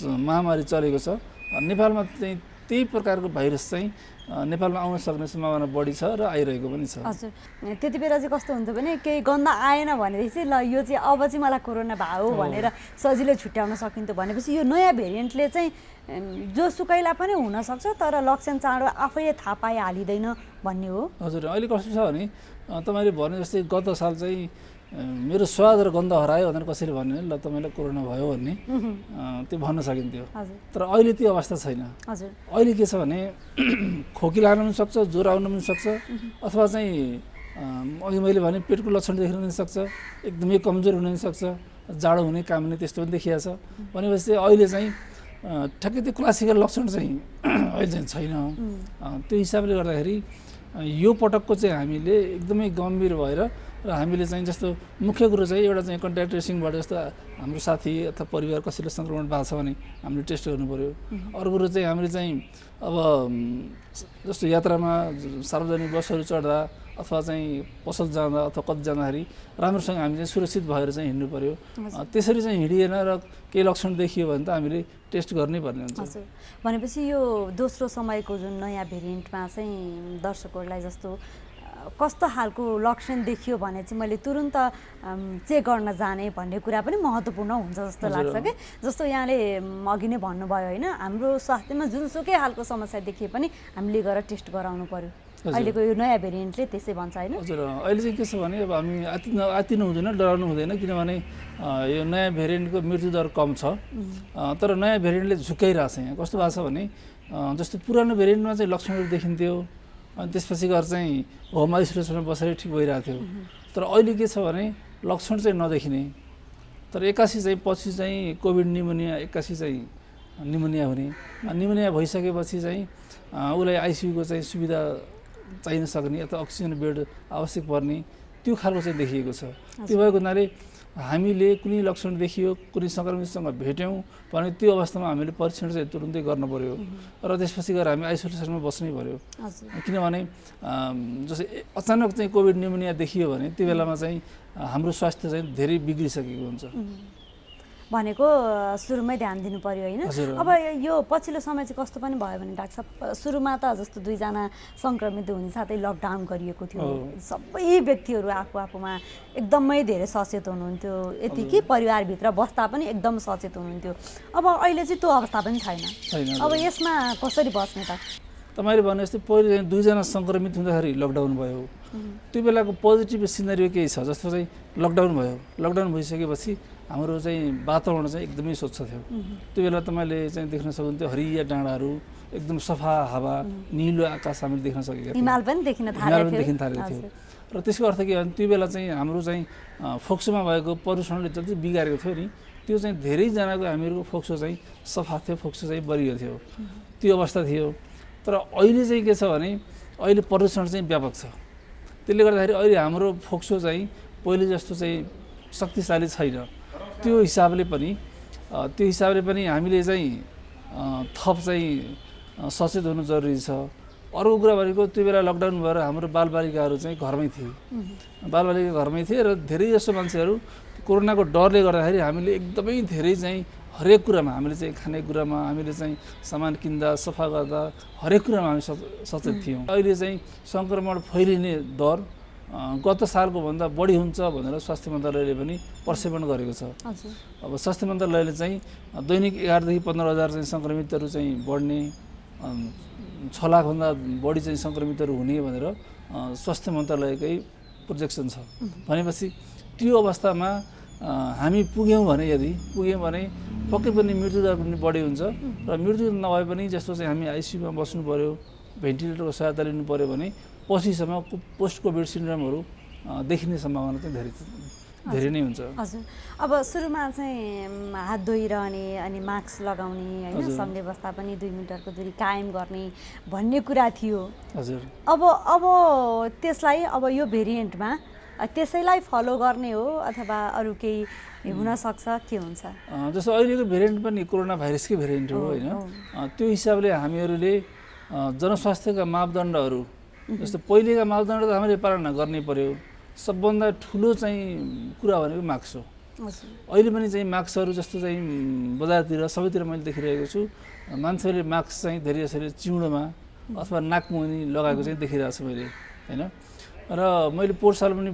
H: महामारी चलेको छ, नेपालमा चाहिँ त्यही प्रकारको भाइरस चाहिँ नेपालमा आउन सक्ने सम्भावना बढी छ र आइरहेको पनि छ।
I: हजुर, त्यति बेला चाहिँ कस्तो हुन्छ भने केही गन्ध आएन भनेदेखि ल यो चाहिँ अब चाहिँ मलाई कोरोना भयो भनेर सजिलै छुट्याउन सकिन्थ्यो। भनेपछि यो नयाँ भेरिएन्टले चाहिँ जोसुकैलाई पनि हुनसक्छ, तर लक्षण चाँडो आफैले थाहा पाइहालिँदैन भन्ने हो।
H: हजुर, अहिले कस्तो छ भने तपाईँले भने जस्तै गत साल चाहिँ मेरो स्वाद र गन्ध हरायो भनेर कसैले भन्यो ल तपाईँलाई कोरोना भयो भन्ने त्यो भन्न सकिन्थ्यो। तर अहिले त्यो अवस्था छैन। अहिले के छ भने खोकी लाग्न पनि सक्छ, ज्वरो आउन पनि सक्छ, अथवा चाहिँ अघि मैले भने पेटको लक्षण देखिन पनि सक्छ, एकदमै कमजोर हुन पनि सक्छ, जाडो हुने काम हुने त्यस्तो पनि देखिएको छ। भनेपछि अहिले चाहिँ ठ्याक्कै त्यो क्लासिकल लक्षण चाहिँ अहिले चाहिँ छैन। त्यो हिसाबले गर्दाखेरि यो पटकको चाहिँ हामीले एकदमै गम्भीर भएर र हामीले चाहिँ जस्तो मुख्य कुरो चाहिँ एउटा चाहिँ कन्ट्याक्ट ट्रेसिङबाट जस्तो हाम्रो साथी अथवा परिवार कसैले सङ्क्रमण भएको छ भने हामीले टेस्ट गर्नु पऱ्यो। अरू कुरो चाहिँ हामीले चाहिँ अब जस्तो यात्रामा सार्वजनिक बसहरू चढ्दा अथवा चाहिँ पसल जाँदा अथवा कतै जाँदाखेरि राम्रोसँग हामी चाहिँ सुरक्षित भएर चाहिँ हिँड्नु पऱ्यो। त्यसरी चाहिँ हिँडिएन र केही लक्षण देखियो भने त हामीले टेस्ट गर्नै पर्ने हुन्छ।
I: हजुर, भनेपछि यो दोस्रो समयको जुन नयाँ भेरिएन्टमा चाहिँ दर्शकहरूलाई जस्तो कस्तो खालको लक्षण देखियो भने चाहिँ मैले तुरुन्त चेक गर्न जाने भन्ने कुरा पनि महत्त्वपूर्ण हुन्छ जस्तो लाग्छ कि। जस्तो यहाँले अघि नै भन्नुभयो होइन, हाम्रो स्वास्थ्यमा जुनसुकै खालको समस्या देखिए पनि हामीले गएर टेस्ट गराउनु पर्यो। अहिलेको यो नयाँ भेरिएन्टले त्यसै भन्छ होइन?
H: हजुर, अहिले चाहिँ के छ भने अब हामी आत्तिनु हुँदैन, डराउनु हुँदैन, किनभने यो नयाँ भेरिएन्टको मृत्युदर कम छ। तर नयाँ भेरिएन्टले झुक्काइरहेछ। यहाँ कस्तो भएको छ भने जस्तो पुरानो भेरिएन्टमा चाहिँ लक्षणहरू देखिन्थ्यो अनि त्यसपछि गएर चाहिँ होम आइसोलेसनमा बसेर ठिक भइरहेको थियो। तर अहिले के छ भने लक्षण चाहिँ नदेखिने, तर एक्कासी चाहिँ पछि चाहिँ कोभिड निमोनिया एक्कासी चाहिँ निमोनिया हुने, निमोनिया भइसकेपछि चाहिँ उसलाई आइसियुको चाहिँ सुविधा चाहिन सक्ने अथवा अक्सिजन बेड आवश्यक पर्ने त्यो खालको चाहिँ देखिएको छ। त्यो भएको हुनाले हामीले कुनै लक्षण देखियो, कुनै सङ्क्रमितसँग भेट्यौँ भने त्यो अवस्थामा हामीले परीक्षण चाहिँ तुरुन्तै गर्नु पऱ्यो र त्यसपछि गएर हामी आइसोलेसनमा बस्नै पऱ्यो। किनभने जस्तै अचानक चाहिँ कोभिड निमोनिया देखियो भने त्यो बेलामा चाहिँ हाम्रो स्वास्थ्य चाहिँ धेरै बिग्रिसकेको हुन्छ।
I: भनेको सुरुमै ध्यान दिनु पर्यो होइन? अब यो पछिल्लो समय चाहिँ कस्तो पनि भयो भने डाक्टर साहब, सुरुमा त जस्तो 2 जना सङ्क्रमित हुने साथै लकडाउन गरिएको थियो, सबै व्यक्तिहरू आफूमा एकदमै धेरै सचेत हुनुहुन्थ्यो, यति कि परिवारभित्र बस्दा पनि एकदम सचेत हुनुहुन्थ्यो। अब अहिले चाहिँ त्यो अवस्था पनि छैन। अब यसमा कसरी बस्ने त?
H: तपाईँले भने जस्तै पहिले चाहिँ 2 जना सङ्क्रमित हुँदाखेरि लकडाउन भयो, त्यो बेलाको पोजिटिभ सिनेरियो केही छ। जस्तो चाहिँ लकडाउन भयो, लकडाउन भइसकेपछि हाम्रो चाहिँ वातावरण चाहिँ एकदमै स्वच्छ थियो। त्यो बेला तपाईँले चाहिँ देख्न सक्नुहुन्थ्यो हरिया डाँडाहरू, एकदम सफा हावा, निलो आकाश हामीले देख्न सकेका थियौँ,
I: हिमाल पनि देखिन
H: थालेको थियो। र त्यसको अर्थ के भने त्यो बेला चाहिँ हाम्रो चाहिँ फोक्सोमा भएको प्रदूषणले जति बिगारेको थियो नि, त्यो चाहिँ धेरैजनाको हामीहरूको फोक्सो चाहिँ सफा थियो, फोक्सो चाहिँ बलियो थियो, त्यो अवस्था थियो। तर अहिले चाहिँ के छ भने अहिले प्रदूषण चाहिँ व्यापक छ। त्यसले गर्दाखेरि अहिले हाम्रो फोक्सो चाहिँ पहिले जस्तो चाहिँ शक्तिशाली छैन। त्यो हिसाबले पनि हामीले चाहिँ थप चाहिँ सचेत हुनु जरुरी छ। अर्को कुरा भनेको त्यो बेला लकडाउन भएर हाम्रो बालबालिकाहरू चाहिँ घरमै थिए, बालबालिका घरमै थिए र धेरै जसो मान्छेहरू कोरोनाको डरले गर्दाखेरि हामीले एकदमै धेरै चाहिँ हरेक कुरामा हामीले चाहिँ खानेकुरामा हामीले चाहिँ सामान किन्दा सफा गर्दा हरेक कुरामा हामी सचेत थियौँ। अहिले चाहिँ सङ्क्रमण फैलिने दर गत सालको भन्दा बढी हुन्छ भनेर स्वास्थ्य मन्त्रालयले पनि प्रक्षेपण गरेको छ। अब स्वास्थ्य मन्त्रालयले चाहिँ दैनिक 11 देखि 15,000 चाहिँ सङ्क्रमितहरू चाहिँ बढ्ने, 6 लाखभन्दा बढी चाहिँ सङ्क्रमितहरू हुने भनेर स्वास्थ्य मन्त्रालयकै प्रोजेक्सन छ। भनेपछि त्यो अवस्थामा हामी पुग्यौँ भने पक्कै पनि मृत्युदर पनि बढी हुन्छ र मृत्यु नभए पनि जस्तो चाहिँ हामी आइसियुमा बस्नु पऱ्यो, भेन्टिलेटरको सहायता लिनु पऱ्यो भने पछिसम्म पोस्ट कोभिड सिन्ड्रोमहरू देखिने सम्भावना चाहिँ धेरै नै हुन्छ।
I: हजुर, अब सुरुमा चाहिँ हात धोइरहने अनि मास्क लगाउने होइन, सँगै बस्दा पनि 2 मिटरको दूरी कायम गर्ने भन्ने कुरा थियो।
H: हजुर,
I: अब त्यसलाई अब यो भेरिएन्टमा त्यसैलाई फलो गर्ने हो अथवा अरू केही हुनसक्छ, के हुन्छ?
H: जस्तो अहिलेको भेरिएन्ट पनि कोरोना भाइरसकै भेरिएन्ट हो होइन। त्यो हिसाबले हामीहरूले जनस्वास्थ्यका मापदण्डहरू जस्तो पहिलेका मापदण्ड त हामीले पालना गर्नै पर्यो। सबभन्दा ठुलो चाहिँ कुरा भनेको मास्क हो। अहिले पनि चाहिँ मास्कहरू जस्तो चाहिँ बजारतिर सबैतिर मैले देखिरहेको छु, मान्छेहरूले मास्क चाहिँ धेरै जसरी चिउँडोमा अथवा नाकमुनि लगाएको चाहिँ देखिरहेको छु मैले होइन। र मैले पोहोर साल पनि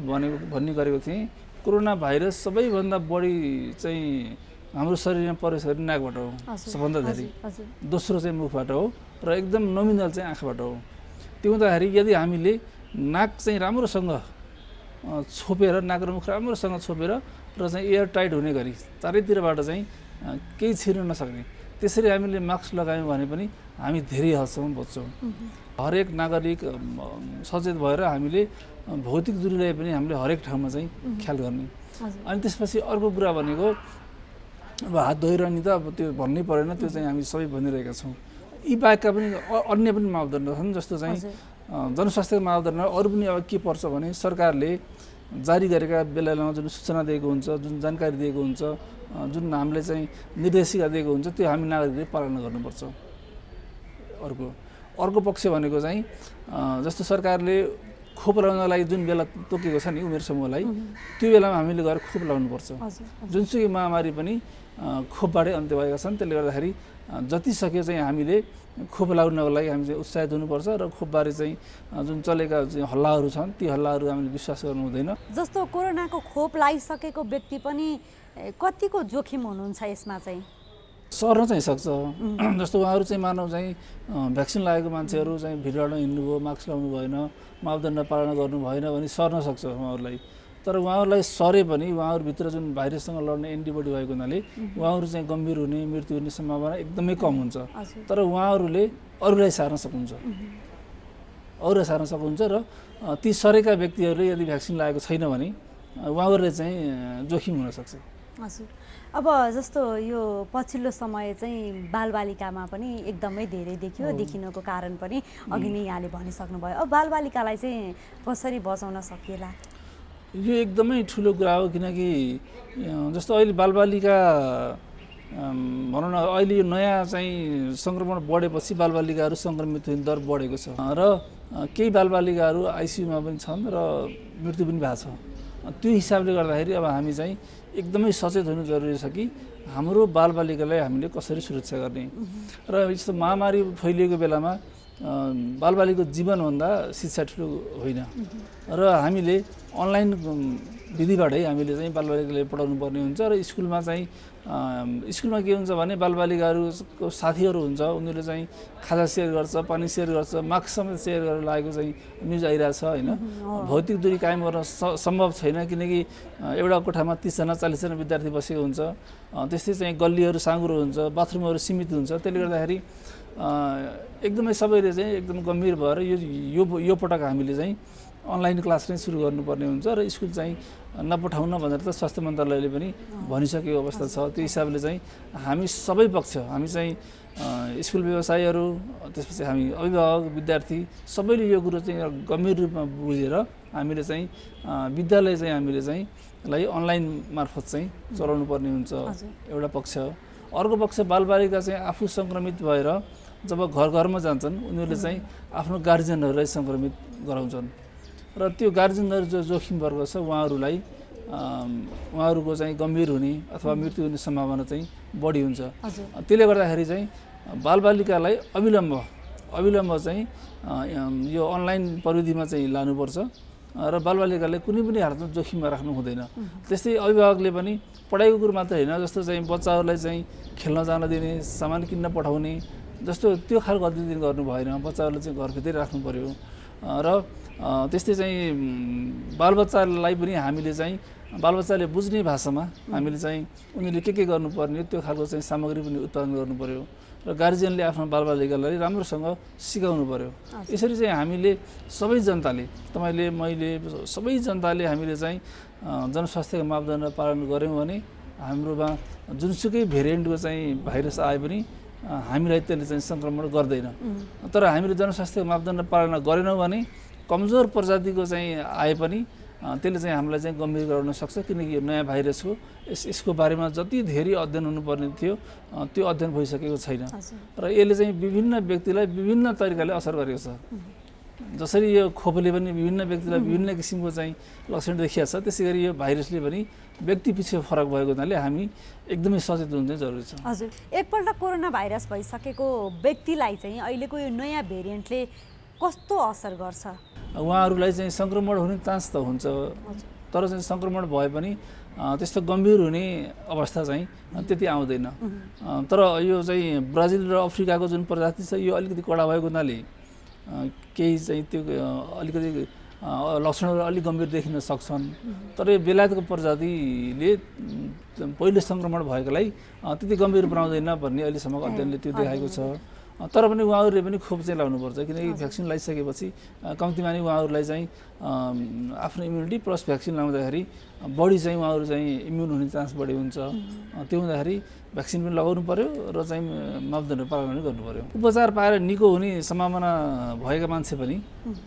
H: भन्ने गरेको थिएँ, कोरोना भाइरस सबैभन्दा बढी चाहिँ हाम्रो शरीरमा प्रवेश गर्ने नाकबाट हो सबभन्दा धेरै, दोस्रो चाहिँ मुखबाट हो र एकदम नोमिनल चाहिँ आँखाबाट हो। त्यो हुँदाखेरि यदि हामीले नाक चाहिँ राम्रोसँग छोपेर, नाक र मुख राम्रोसँग छोपेर र चाहिँ एयर टाइट हुने गरी चारैतिरबाट चाहिँ केही छिर्न नसक्ने त्यसरी हामीले मास्क लगायौँ भने पनि हामी धेरै हदसम्म बच्छौँ। हरेक नागरिक सचेत भएर हामीले भौतिक दूरीलाई पनि हामीले हरेक ठाउँमा चाहिँ ख्याल गर्ने। अनि त्यसपछि अर्को कुरा भनेको अब हात धोइरहने त अब त्यो भन्नै परेन, त्यो चाहिँ हामी सबै भनिरहेका छौँ। यी बाहेकका पनि अन्य पनि मापदण्ड छन्, जस्तो चाहिँ जनस्वास्थ्यको मापदण्ड अरू पनि अब के पर्छ भने सरकारले जारी गरेका बेलामा जुन सूचना दिएको हुन्छ, जुन जानकारी दिएको हुन्छ, जुन हामीले चाहिँ निर्देशिका दिएको हुन्छ, त्यो हामी नागरिकले पालना गर्नुपर्छ। अर्को पक्ष भनेको चाहिँ जस्तो सरकारले खोप लगाउनलाई जुन बेला तोकेको छ नि उमेर समूहलाई, त्यो बेलामा हामीले गएर खोप लगाउनुपर्छ। जुनसुकै महामारी पनि खोपबाटै अन्त्य भएका छन्, त्यसले गर्दाखेरि जति सक्यो चाहिँ हामीले खोप लगाउनको लागि हामी चाहिँ उत्साहित हुनुपर्छ र खोपबारे चाहिँ जुन चलेका हल्लाहरू छन् ती हल्लाहरू हामीले विश्वास गर्नु हुँदैन।
I: जस्तो कोरोनाको खोप लगाइसकेको व्यक्ति पनि कतिको जोखिम हुनुहुन्छ यसमा चाहिँ?
H: सर्न चाहिँ सक्छ। जस्तो उहाँहरू चाहिँ मानव चाहिँ भ्याक्सिन लागेको मान्छेहरू चाहिँ भिडमा हिँड्नुभयो, मास्क लगाउनु भएन, मापदण्ड पालना गर्नु भएन भने सर्न सक्छ उहाँहरूलाई। तर उहाँहरूलाई सरे पनि उहाँहरूभित्र जुन भाइरससँग लड्ने एन्टिबडी भएको हुनाले उहाँहरू चाहिँ गम्भीर हुने, मृत्यु हुने सम्भावना एकदमै कम हुन्छ। तर उहाँहरूले अरूलाई सार्न सक्नुहुन्छ र ती सरेका व्यक्तिहरूले यदि भ्याक्सिन लागेको छैन भने उहाँहरूले चाहिँ जोखिम हुनसक्छ।
I: हजुर, अब जस्तो यो पछिल्लो समय चाहिँ बालबालिकामा पनि एकदमै धेरै देखिनुको कारण पनि अघि नै यहाँले भनिसक्नुभयो। अब बालबालिकालाई चाहिँ कसरी बचाउन सकिएला?
H: यो एकदमै ठुलो कुरा हो, किनकि जस्तो अहिले बालबालिका भनौँ न अहिले यो नयाँ चाहिँ सङ्क्रमण बढेपछि बालबालिकाहरू सङ्क्रमित हुने दर बढेको छ र केही बालबालिकाहरू आइसियुमा पनि छन् र मृत्यु पनि भएको छ। त्यो हिसाबले गर्दाखेरि अब हामी चाहिँ एकदमै सचेत हुनु जरुरी छ कि हाम्रो बालबालिकालाई हामीले कसरी सुरक्षा गर्ने। र यस्तो महामारी फैलिएको बेलामा बालबालिकाको जीवनभन्दा शिक्षा ठुलो होइन र हामीले अनलाइन विधिबाटै हामीले चाहिँ बालबालिकालाई पढाउनु पर्ने हुन्छ र स्कुलमा के हुन्छ भने बालबालिकाहरूको साथीहरू हुन्छ, उनीहरूले चाहिँ खाजा सेयर गर्छ, पानी सेयर गर्छ, मास्क समेत सेयर गरेर लागेको चाहिँ न्युज आइरहेछ होइन। भौतिक दूरी कायम गर्न सम्भव छैन, किनकि एउटा कोठामा 30जना 40जना विद्यार्थी बसेको हुन्छ, त्यस्तै चाहिँ गल्लीहरू साँघुरो हुन्छ, बाथरुमहरू सीमित हुन्छ। त्यसले गर्दाखेरि एकदमै सबैले चाहिँ एकदम गम्भीर भएर यो पटक हामीले चाहिँ अनलाइन क्लास नै सुरु गर्नुपर्ने हुन्छ र स्कुल चाहिँ नपठाउन भनेर त स्वास्थ्य मन्त्रालयले पनि भनिसकेको अवस्था छ। त्यो हिसाबले चाहिँ हामी सबै पक्ष, हामी चाहिँ स्कुल व्यवसायीहरू, त्यसपछि हामी अभिभावक, विद्यार्थी सबैले यो कुरो चाहिँ गम्भीर रूपमा बुझेर हामीले चाहिँ विद्यालय चाहिँ हामीले चाहिँ लाई अनलाइन मार्फत चाहिँ चलाउनु पर्ने हुन्छ एउटा पक्ष। अर्को पक्ष बालबालिका चाहिँ आफू सङ्क्रमित भएर जब घरमा जान्छन् उनीहरूले चाहिँ आफ्नो गार्जियनहरूलाई सङ्क्रमित गराउँछन् र त्यो गार्जियनहरू जो जोखिम वर्ग छ उहाँहरूको चाहिँ गम्भीर हुने अथवा मृत्यु हुने सम्भावना चाहिँ बढी हुन्छ। त्यसले गर्दाखेरि चाहिँ बालबालिकालाई अविलम्ब चाहिँ यो अनलाइन प्रविधिमा चाहिँ लानुपर्छ र बालबालिकालाई कुनै पनि हालतमा जोखिममा राख्नु हुँदैन। त्यस्तै अभिभावकले पनि पढाइको कुरो मात्र होइन, जस्तो चाहिँ बच्चाहरूलाई चाहिँ खेल्न जान दिने, सामान किन्न पठाउने, जस्तो त्यो खालको गतिविधि गर्नु भएन। बच्चाहरूलाई चाहिँ घरभित्रै राख्नु पर्यो र त्यस्तै चाहिँ बालबच्चालाई पनि हामीले चाहिँ बालबच्चाले बुझ्ने भाषामा हामीले चाहिँ उनीहरूले के गर्नुपर्ने त्यो खालको चाहिँ सामग्री पनि उत्पादन गर्नु पर्यो र गार्जियनले आफ्नो बालबालिकालाई राम्रोसँग सिकाउनु पर्यो। यसरी चाहिँ हामीले सबै जनताले, तपाईँले, मैले, सबै जनताले हामीले चाहिँ जनस्वास्थ्यको मापदण्ड पालन गऱ्यौँ भने हाम्रोमा जुनसुकै भेरिएन्टको चाहिँ भाइरस आए पनि हामीलाई त्यसले चाहिँ सङ्क्रमण गर्दैन। तर हामीले जनस्वास्थ्यको मापदण्ड पालना गरेनौँ भने कमजोर प्रजातिको चाहिँ आए पनि त्यसले चाहिँ हामीलाई चाहिँ गम्भीर गराउन सक्छ, किनकि यो नयाँ भाइरस हो। यसको बारेमा जति धेरै अध्ययन हुनुपर्ने थियो त्यो अध्ययन भइसकेको छैन र यसले चाहिँ विभिन्न व्यक्तिलाई विभिन्न तरिकाले असर गरेको छ। जसरी यो खोपले पनि विभिन्न व्यक्तिलाई विभिन्न किसिमको चाहिँ लक्षण देखिएको छ, त्यसै गरी यो भाइरसले पनि व्यक्ति पछि फरक भएको हुनाले हामी एकदमै सचेत हुनु चाहिँ जरुरी छ।
I: हजुर, एकपल्ट कोरोना भाइरस भइसकेको व्यक्तिलाई चाहिँ अहिलेको यो नयाँ भेरिएन्टले कस्तो असर गर्छ?
H: उहाँहरूलाई चाहिँ सङ्क्रमण हुने चान्स त हुन्छ, तर चाहिँ सङ्क्रमण भए पनि त्यस्तो गम्भीर हुने अवस्था चाहिँ त्यति आउँदैन। तर यो चाहिँ ब्राजिल र अफ्रिकाको जुन प्रजाति छ यो अलिकति कडा भएको हुनाले केही चाहिँ त्यो अलिकति लक्षणहरू अलिक गम्भीर देखिन सक्छन्। तर यो बेलायतको प्रजातिले पहिले सङ्क्रमण भएकोलाई त्यति गम्भीर बनाउँदैन भन्ने अहिलेसम्मको अध्ययनले त्यो देखाएको छ। तर पनि उहाँहरूले पनि खोप चाहिँ लाउनुपर्छ, किनकि भ्याक्सिन लगाइसकेपछि कम्तीमा नै उहाँहरूलाई चाहिँ आफ्नो इम्युनिटी प्लस भ्याक्सिन लाउँदाखेरि बढी चाहिँ उहाँहरू चाहिँ इम्युन हुने चान्स बढी हुन्छ। त्यो हुँदाखेरि भ्याक्सिन पनि लगाउनु पर्यो र चाहिँ मापदण्ड पालन पनि गर्नु पर्यो। उपचार पाएर निको हुने सम्भावना भएका मान्छे पनि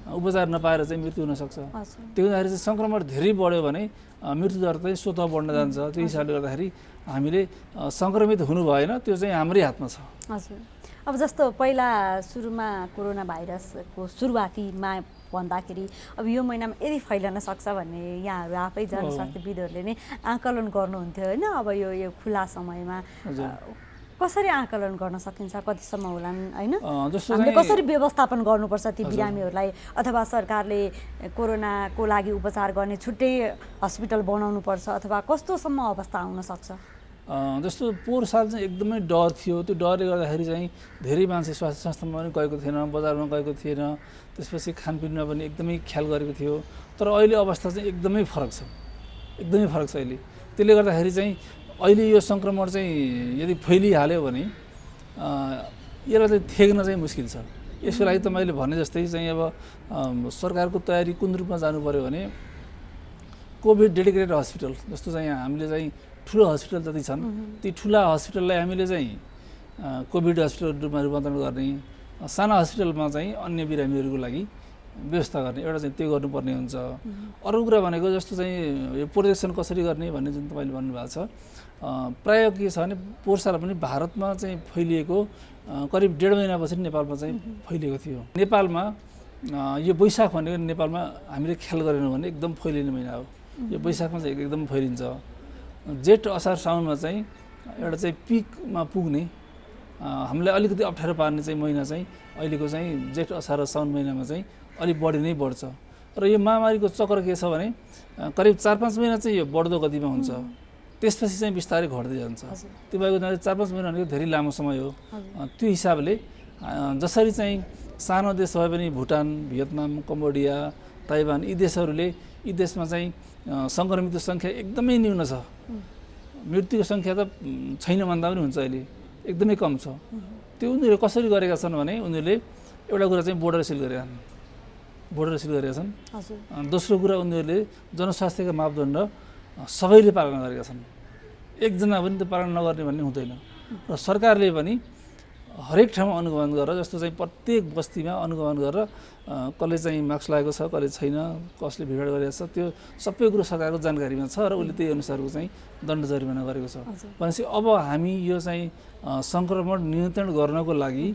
H: उपचार नपाएर चाहिँ मृत्यु हुनसक्छ। त्यो हुँदाखेरि चाहिँ सङ्क्रमण धेरै बढ्यो भने मृत्युदर चाहिँ स्वतः बढ्न जान्छ। त्यो हिसाबले गर्दाखेरि हामीले सङ्क्रमित हुनु भएन, त्यो चाहिँ हाम्रै हातमा छ।
I: हजुर, अब जस्तो पहिला सुरुमा कोरोना भाइरसको सुरुवातीमा भन्दाखेरि अब यो महिनामा यदि फैलन सक्छ भन्ने यहाँहरू आफै जनस्वास्थ्यविदहरूले नै आकलन गर्नुहुन्थ्यो होइन? अब यो खुला समयमा कसरी आकलन गर्न सकिन्छ, कतिसम्म होलान् होइन? हामीले कसरी व्यवस्थापन गर्नुपर्छ ती बिरामीहरूलाई, अथवा सरकारले कोरोनाको लागि उपचार गर्ने छुट्टै हस्पिटल बनाउनुपर्छ, अथवा कस्तोसम्म अवस्था आउन सक्छ?
H: जस्तो पोहोर साल चाहिँ एकदमै डर थियो। त्यो डरले गर्दाखेरि चाहिँ धेरै मान्छे स्वास्थ्य संस्थामा पनि गएको थिएन, बजारमा गएको थिएन, त्यसपछि खानपिनमा पनि एकदमै ख्याल गरेको थियो। तर अहिले अवस्था चाहिँ एकदमै फरक छ, एकदमै फरक छ अहिले। त्यसले गर्दाखेरि चाहिँ अहिले यो सङ्क्रमण चाहिँ यदि फैलिहाल्यो भने यसलाई चाहिँ थेग्न चाहिँ मुस्किल छ। यसको लागि त मैले भने जस्तै चाहिँ अब सरकारको तयारी कुन रूपमा जानु पर्यो भने कोभिड डेडिकेटेड हस्पिटल जस्तो चाहिँ हामीले चाहिँ ठुलो हस्पिटल जति छन् ती ठुला हस्पिटललाई हामीले चाहिँ कोभिड हस्पिटल रूपमा रूपान्तरण गर्ने, साना हस्पिटलमा चाहिँ अन्य बिरामीहरूको लागि व्यवस्था गर्ने, एउटा चाहिँ त्यो गर्नुपर्ने हुन्छ। अरू कुरा भनेको जस्तो चाहिँ यो प्रोटेक्सन कसरी गर्ने भन्ने जुन तपाईँले भन्नुभएको छ, प्रायः के छ भने पोहोर साल पनि भारतमा चाहिँ फैलिएको करिब 1.5 महिनापछि नेपालमा चाहिँ फैलिएको थियो। नेपालमा यो वैशाख भनेको नेपालमा हामीले ख्याल गरेनौँ भने एकदम फैलिने महिना हो। यो वैशाखमा चाहिँ एकदम फैलिन्छ। जेठ असार साउनमा चाहिँ एउटा चाहिँ पिकमा पुग्ने, हामीलाई अलिकति अप्ठ्यारो पार्ने चाहिँ महिना चाहिँ अहिलेको चाहिँ जेठ असार र साउन महिनामा चाहिँ अलिक बढी नै बढ्छ। र यो महामारीको चक्र के छ भने करिब 4-5 महिना चाहिँ यो बढ्दो गतिमा हुन्छ, त्यसपछि चाहिँ बिस्तारै घट्दै जान्छ। त्यो भएको हुनाले 4-5 महिना भनेको धेरै लामो समय हो। त्यो हिसाबले जसरी चाहिँ सानो देश भए पनि भुटान, भियतनाम, कम्बोडिया, ताइवान यी देशमा चाहिँ सङ्क्रमितको सङ्ख्या एकदमै न्यून छ। मृत्युको सङ्ख्या त छैन भन्दा पनि हुन्छ, अहिले एकदमै कम छ। त्यो उनीहरूले कसरी गरेका छन् भने उनीहरूले एउटा कुरा चाहिँ बोर्डर सिल गरेका छन्। दोस्रो कुरा उनीहरूले जनस्वास्थ्यका मापदण्ड सबैले पालना गरेका छन्, एकजना पनि त पालना नगर्ने भन्ने हुँदैन। र सरकारले पनि हरेक ठाउँमा अनुगमन गरेर, जस्तो चाहिँ प्रत्येक बस्तीमा अनुगमन गरेर कसले चाहिँ मास्क लगाएको छ, कसले छैन, कसले भिडभाड गरेको छ, त्यो सबै कुरो सरकारको जानकारीमा छ र उसले त्यही अनुसारको चाहिँ दण्ड जरिमाना गरेको छ। भनेपछि अब हामी यो चाहिँ सङ्क्रमण नियन्त्रण गर्नको लागि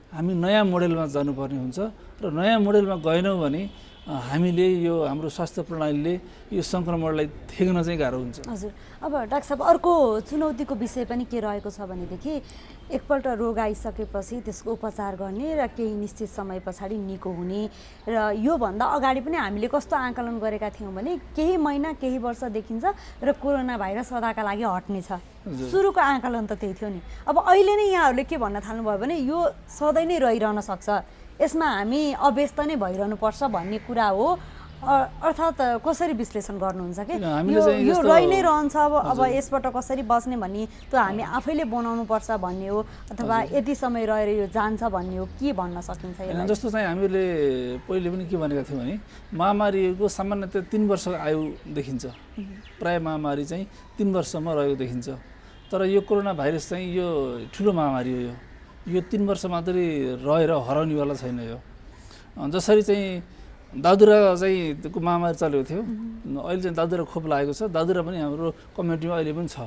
H: हामी नयाँ मोडेलमा जानुपर्ने हुन्छ र नयाँ मोडेलमा गएनौँ भने हामीले यो हाम्रो स्वास्थ्य प्रणालीले यो सङ्क्रमणलाई थेग्न चाहिँ गाह्रो हुन्छ।
I: हजुर, अब डाक्टर साहब अर्को चुनौतीको विषय पनि के रहेको छ भनेदेखि एकपल्ट रोग आइसकेपछि त्यसको उपचार गर्ने र केही निश्चित समय पछाडि निको हुने र योभन्दा अगाडि पनि हामीले कस्तो आकलन गरेका थियौँ भने केही महिना केही वर्ष देखिन्छ र कोरोना भाइरस सदाका लागि हट्नेछ। सुरुको आकलन त त्यही थियो नि। अब अहिले नै यहाँहरूले के भन्न थाल्नुभयो भने यो सधैँ नै रहिरहन सक्छ, यसमा हामी अभ्यस्त नै भइरहनुपर्छ भन्ने कुरा हो। अर्थात् कसरी विश्लेषण गर्नुहुन्छ कि यो रहि नै रहन्छ, अब यसबाट कसरी बच्ने भन्ने त्यो हामी आफैले बनाउनु पर्छ भन्ने हो अथवा यति समय रहेर यो जान्छ भन्ने हो, के भन्न सकिन्छ?
H: जस्तो चाहिँ हामीले पहिले पनि के भनेका थियौँ भने महामारीको सामान्यतया 3 वर्ष आयु देखिन्छ, प्राय महामारी चाहिँ 3 वर्षसम्म रहेको देखिन्छ। तर यो कोरोना भाइरस चाहिँ यो ठुलो महामारी हो, यो 3 वर्ष मात्रै रहेर हराउनेवाला छैन। यो जसरी चाहिँ दादुरा चाहिँ त्यो महामारी चलेको थियो, अहिले चाहिँ दादुरा खोप लागेको छ, दादुरा पनि हाम्रो कम्युनिटीमा अहिले पनि छ,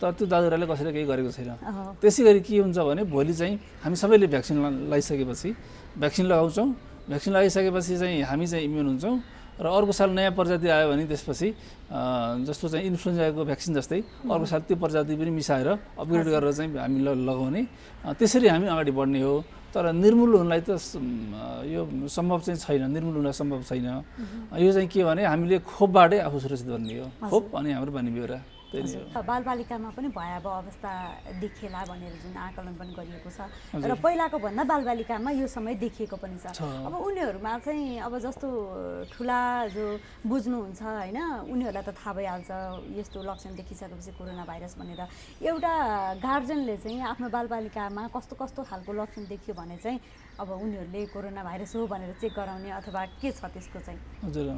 H: तर त्यो दादुराले कसैले केही गरेको छैन। त्यसै गरी के हुन्छ भने भोलि चाहिँ हामी सबैले भ्याक्सिन लगाइसकेपछि भ्याक्सिन लगाउँछौँ, भ्याक्सिन लगाइसकेपछि चाहिँ हामी चाहिँ इम्युन हुन्छौँ र अर्को साल नयाँ प्रजाति आयो भने त्यसपछि जस्तो चाहिँ इन्फ्लुएन्जाको भ्याक्सिन जस्तै अर्को साल त्यो प्रजाति पनि मिसाएर अपग्रेड गरेर चाहिँ हामी लगाउने, त्यसरी हामी अगाडि बढ्ने हो। तर निर्मूल हुनलाई त यो सम्भव चाहिँ छैन, निर्मूल हुन सम्भव छैन। यो चाहिँ के भने हामीले खोपबाटै आफू सुरक्षित बन्ने हो, खोप अनि हाम्रो बानी बेहोरा।
I: बालबालिकामा पनि भयावह अवस्था देखिएला भनेर जुन आकलन पनि गरिएको छ र पहिलाको भन्दा बालबालिकामा यो समय देखिएको पनि छ। अब उनीहरूमा चाहिँ अब जस्तो ठुला जो बुझ्नुहुन्छ होइन, उनीहरूलाई त थाहा भइहाल्छ यस्तो लक्षण देखिसकेपछि कोरोना भाइरस भनेर। एउटा गार्जेनले चाहिँ आफ्नो बालबालिकामा कस्तो कस्तो खालको लक्षण देखियो भने चाहिँ अब उनीहरूले कोरोना भाइरस हो भनेर चेक गराउने अथवा के छ त्यसको चाहिँ?
H: हजुर,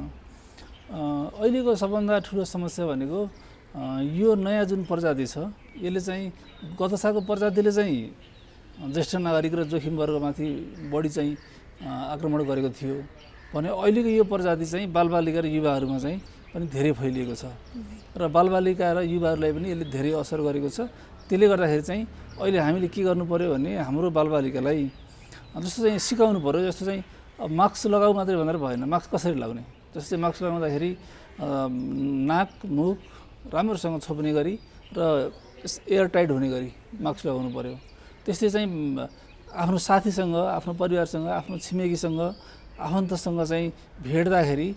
H: अहिलेको सबभन्दा ठुलो समस्या भनेको यो नयाँ जुन प्रजाति छ यसले चाहिँ गत सालको प्रजातिले चाहिँ ज्येष्ठ नागरिक र जोखिम वर्गमाथि बढी चाहिँ आक्रमण गरेको थियो भने अहिलेको यो प्रजाति चाहिँ बालबालिका र युवाहरूमा चाहिँ पनि धेरै फैलिएको छ र बालबालिका र युवाहरूलाई पनि यसले धेरै असर गरेको छ। त्यसले गर्दाखेरि चाहिँ अहिले हामीले के गर्नु पर्यो भने हाम्रो बालबालिकालाई जस्तो चाहिँ सिकाउनु पर्यो। जस्तो चाहिँ मास्क लगाऊ मात्रै भनेर भएन, मास्क कसरी लगाउने, जस्तो चाहिँ मास्क लगाउँदाखेरि नाक मुख राम्रोसँग छोप्ने गरी र एयर टाइट हुने गरी मास्क लगाउनु पर्यो। त्यस्तै चाहिँ आफ्नो साथीसँग, आफ्नो परिवारसँग, आफ्नो छिमेकीसँग, आफन्तसँग चाहिँ भेट्दाखेरि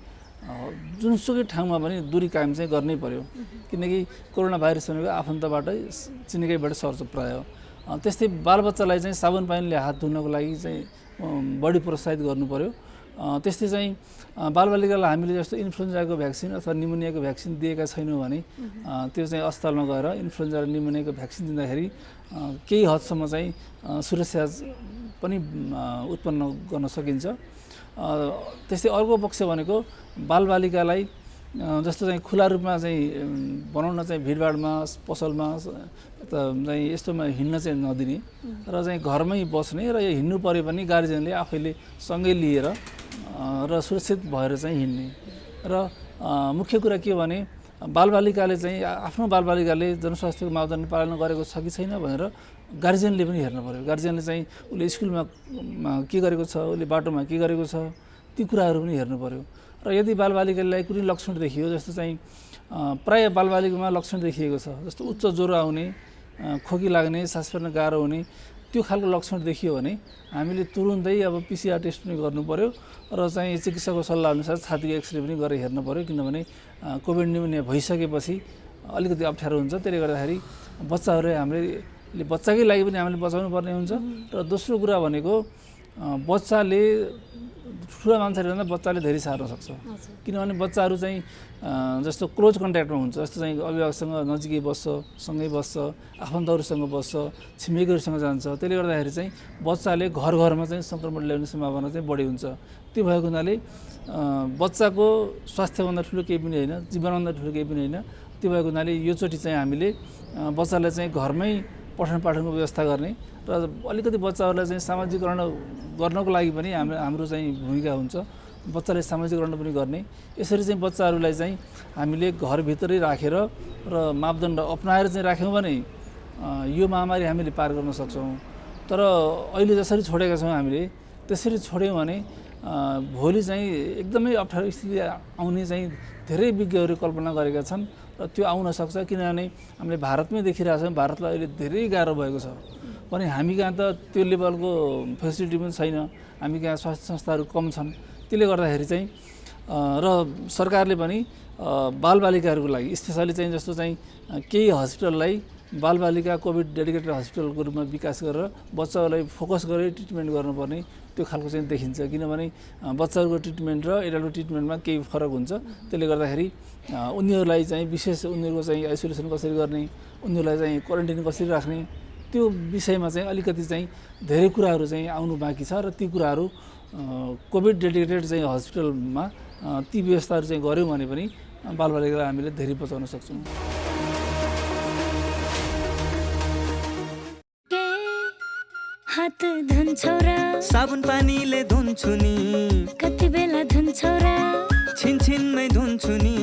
H: जुनसुकै ठाउँमा पनि दूरी कायम चाहिँ गर्नै पर्यो, किनकि कोरोना भाइरस भनेको आफन्तबाटै चिनेकैबाट सर्छ प्राय। त्यस्तै बालबच्चालाई चाहिँ साबुन पानीले हात धुनको लागि चाहिँ बढी प्रोत्साहित गर्नु पर्यो। त्यस्तै चाहिँ बालबालिकालाई हामीले जस्तो इन्फ्लुएन्जाको भ्याक्सिन अथवा निमोनियाको भ्याक्सिन दिएका छैनौँ भने त्यो चाहिँ अस्पतालमा गएर इन्फ्लुएन्जा र निमोनियाको भ्याक्सिन दिँदाखेरि केही हदसम्म चाहिँ सुरक्षा पनि उत्पन्न गर्न सकिन्छ। त्यस्तै अर्को पक्ष भनेको बालबालिकालाई जस्तो चाहिँ खुला रूपमा चाहिँ बनाउन चाहिँ भिडभाडमा पसलमा चाहिँ यस्तोमा हिँड्न चाहिँ नदिने र चाहिँ घरमै बस्ने र यो हिँड्नु पऱ्यो भने गार्जियनले आफैले सँगै लिएर र सुरक्षित भएर चाहिँ हिँड्ने। र मुख्य कुरा के भने बालबालिकाले चाहिँ आफ्नो बालबालिकाले जनस्वास्थ्यको मापदण्ड पालन गरेको छ कि छैन भनेर गार्जियनले पनि हेर्नु पऱ्यो। गार्जियनले चाहिँ उसले स्कुलमा के गरेको छ, उसले बाटोमा के गरेको छ, ती कुराहरू पनि हेर्नु पऱ्यो। र यदि बालबालिकालाई कुनै लक्षण देखियो, जस्तो चाहिँ प्राय बालबालिकामा लक्षण देखिएको छ जस्तो उच्च ज्वरो आउने, खोकी लाग्ने, सास फेर्न गाह्रो हुने, त्यो खालको लक्षण देखियो भने हामीले तुरुन्तै अब पिसिआर टेस्ट पनि गर्नु पर्यो र चाहिँ चिकित्सकको सल्लाह अनुसार छातीको एक्सरे पनि गरेर हेर्नु पर्यो, किनभने कोभिड निमोनिया भइसकेपछि अलिकति अप्ठ्यारो हुन्छ। त्यसले गर्दाखेरि बच्चाहरू हामीले बच्चाकै लागि पनि हामीले बचाउनु पर्ने हुन्छ। र दोस्रो कुरा भनेको बच्चाले ठुला मान्छेहरूभन्दा बच्चाले धेरै सार्न सक्छ, किनभने बच्चाहरू चाहिँ जस्तो क्लोज कन्ट्याक्टमा हुन्छ, जस्तो चाहिँ अभिभावकसँग नजिकै बस्छ, सँगै बस्छ, आफन्तहरूसँग बस्छ, छिमेकीहरूसँग जान्छ। त्यसले गर्दाखेरि चाहिँ बच्चाले घर घरमा चाहिँ सङ्क्रमण ल्याउने सम्भावना चाहिँ बढी हुन्छ। त्यो भएको हुनाले बच्चाको स्वास्थ्यभन्दा ठुलो केही पनि होइन, जीवनभन्दा ठुलो केही पनि होइन। त्यो भएको हुनाले योचोटि चाहिँ हामीले बच्चालाई चाहिँ घरमै पठन पाठनको व्यवस्था गर्ने र अलिकति बच्चाहरूलाई चाहिँ सामाजिकरण गर्नको लागि पनि हाम्रो चाहिँ भूमिका हुन्छ, बच्चालाई सामाजिकरण पनि गर्ने। यसरी चाहिँ बच्चाहरूलाई चाहिँ हामीले घरभित्रै राखेर र मापदण्ड अपनाएर चाहिँ राख्यौँ भने यो महामारी हामीले पार गर्न सक्छौँ। तर अहिले जसरी छोडेका छौँ हामीले त्यसरी छोड्यौँ भने भोलि चाहिँ एकदमै अप्ठ्यारो स्थिति आउने चाहिँ धेरै विज्ञहरूले कल्पना गरेका छन् र त्यो आउन सक्छ। किनभने हामीले भारतमै देखिरहेको छौँ भारतलाई अहिले धेरै गाह्रो भएको छ भने हामी कहाँ त त्यो लेभलको फेसिलिटी पनि छैन, हामी कहाँ स्वास्थ्य संस्थाहरू कम छन्। त्यसले गर्दाखेरि चाहिँ र सरकारले पनि बालबालिकाहरूको लागि स्पेसली चाहिँ जस्तो चाहिँ केही हस्पिटललाई बालबालिका कोभिड डेडिकेटेड हस्पिटलको रूपमा विकास गरेर बच्चाहरूलाई फोकस गरेर ट्रिटमेन्ट गर्नुपर्ने त्यो खालको चाहिँ देखिन्छ। किनभने बच्चाहरूको ट्रिटमेन्ट र एडल्टको ट्रिटमेन्टमा केही फरक हुन्छ। त्यसले गर्दाखेरि उनीहरूलाई चाहिँ विशेष उनीहरूको चाहिँ आइसोलेसन कसरी गर्ने, उनीहरूलाई चाहिँ क्वारेन्टाइन कसरी राख्ने त्यो विषयमा चाहिँ अलिकति चाहिँ धेरै कुराहरू चाहिँ आउनु बाँकी छ र ती कुराहरू कोभिड डेडिकेटेड चाहिँ हस्पिटलमा ती व्यवस्थाहरू चाहिँ गऱ्यौँ भने पनि बालबालिकालाई हामीले धेरै बचाउन सक्छौँ।
J: हात धुन्छौ र साबुन पानीले धुन्छु नि, कति बेला धुन्छौ र छिनछिनमै धुन्छु नि।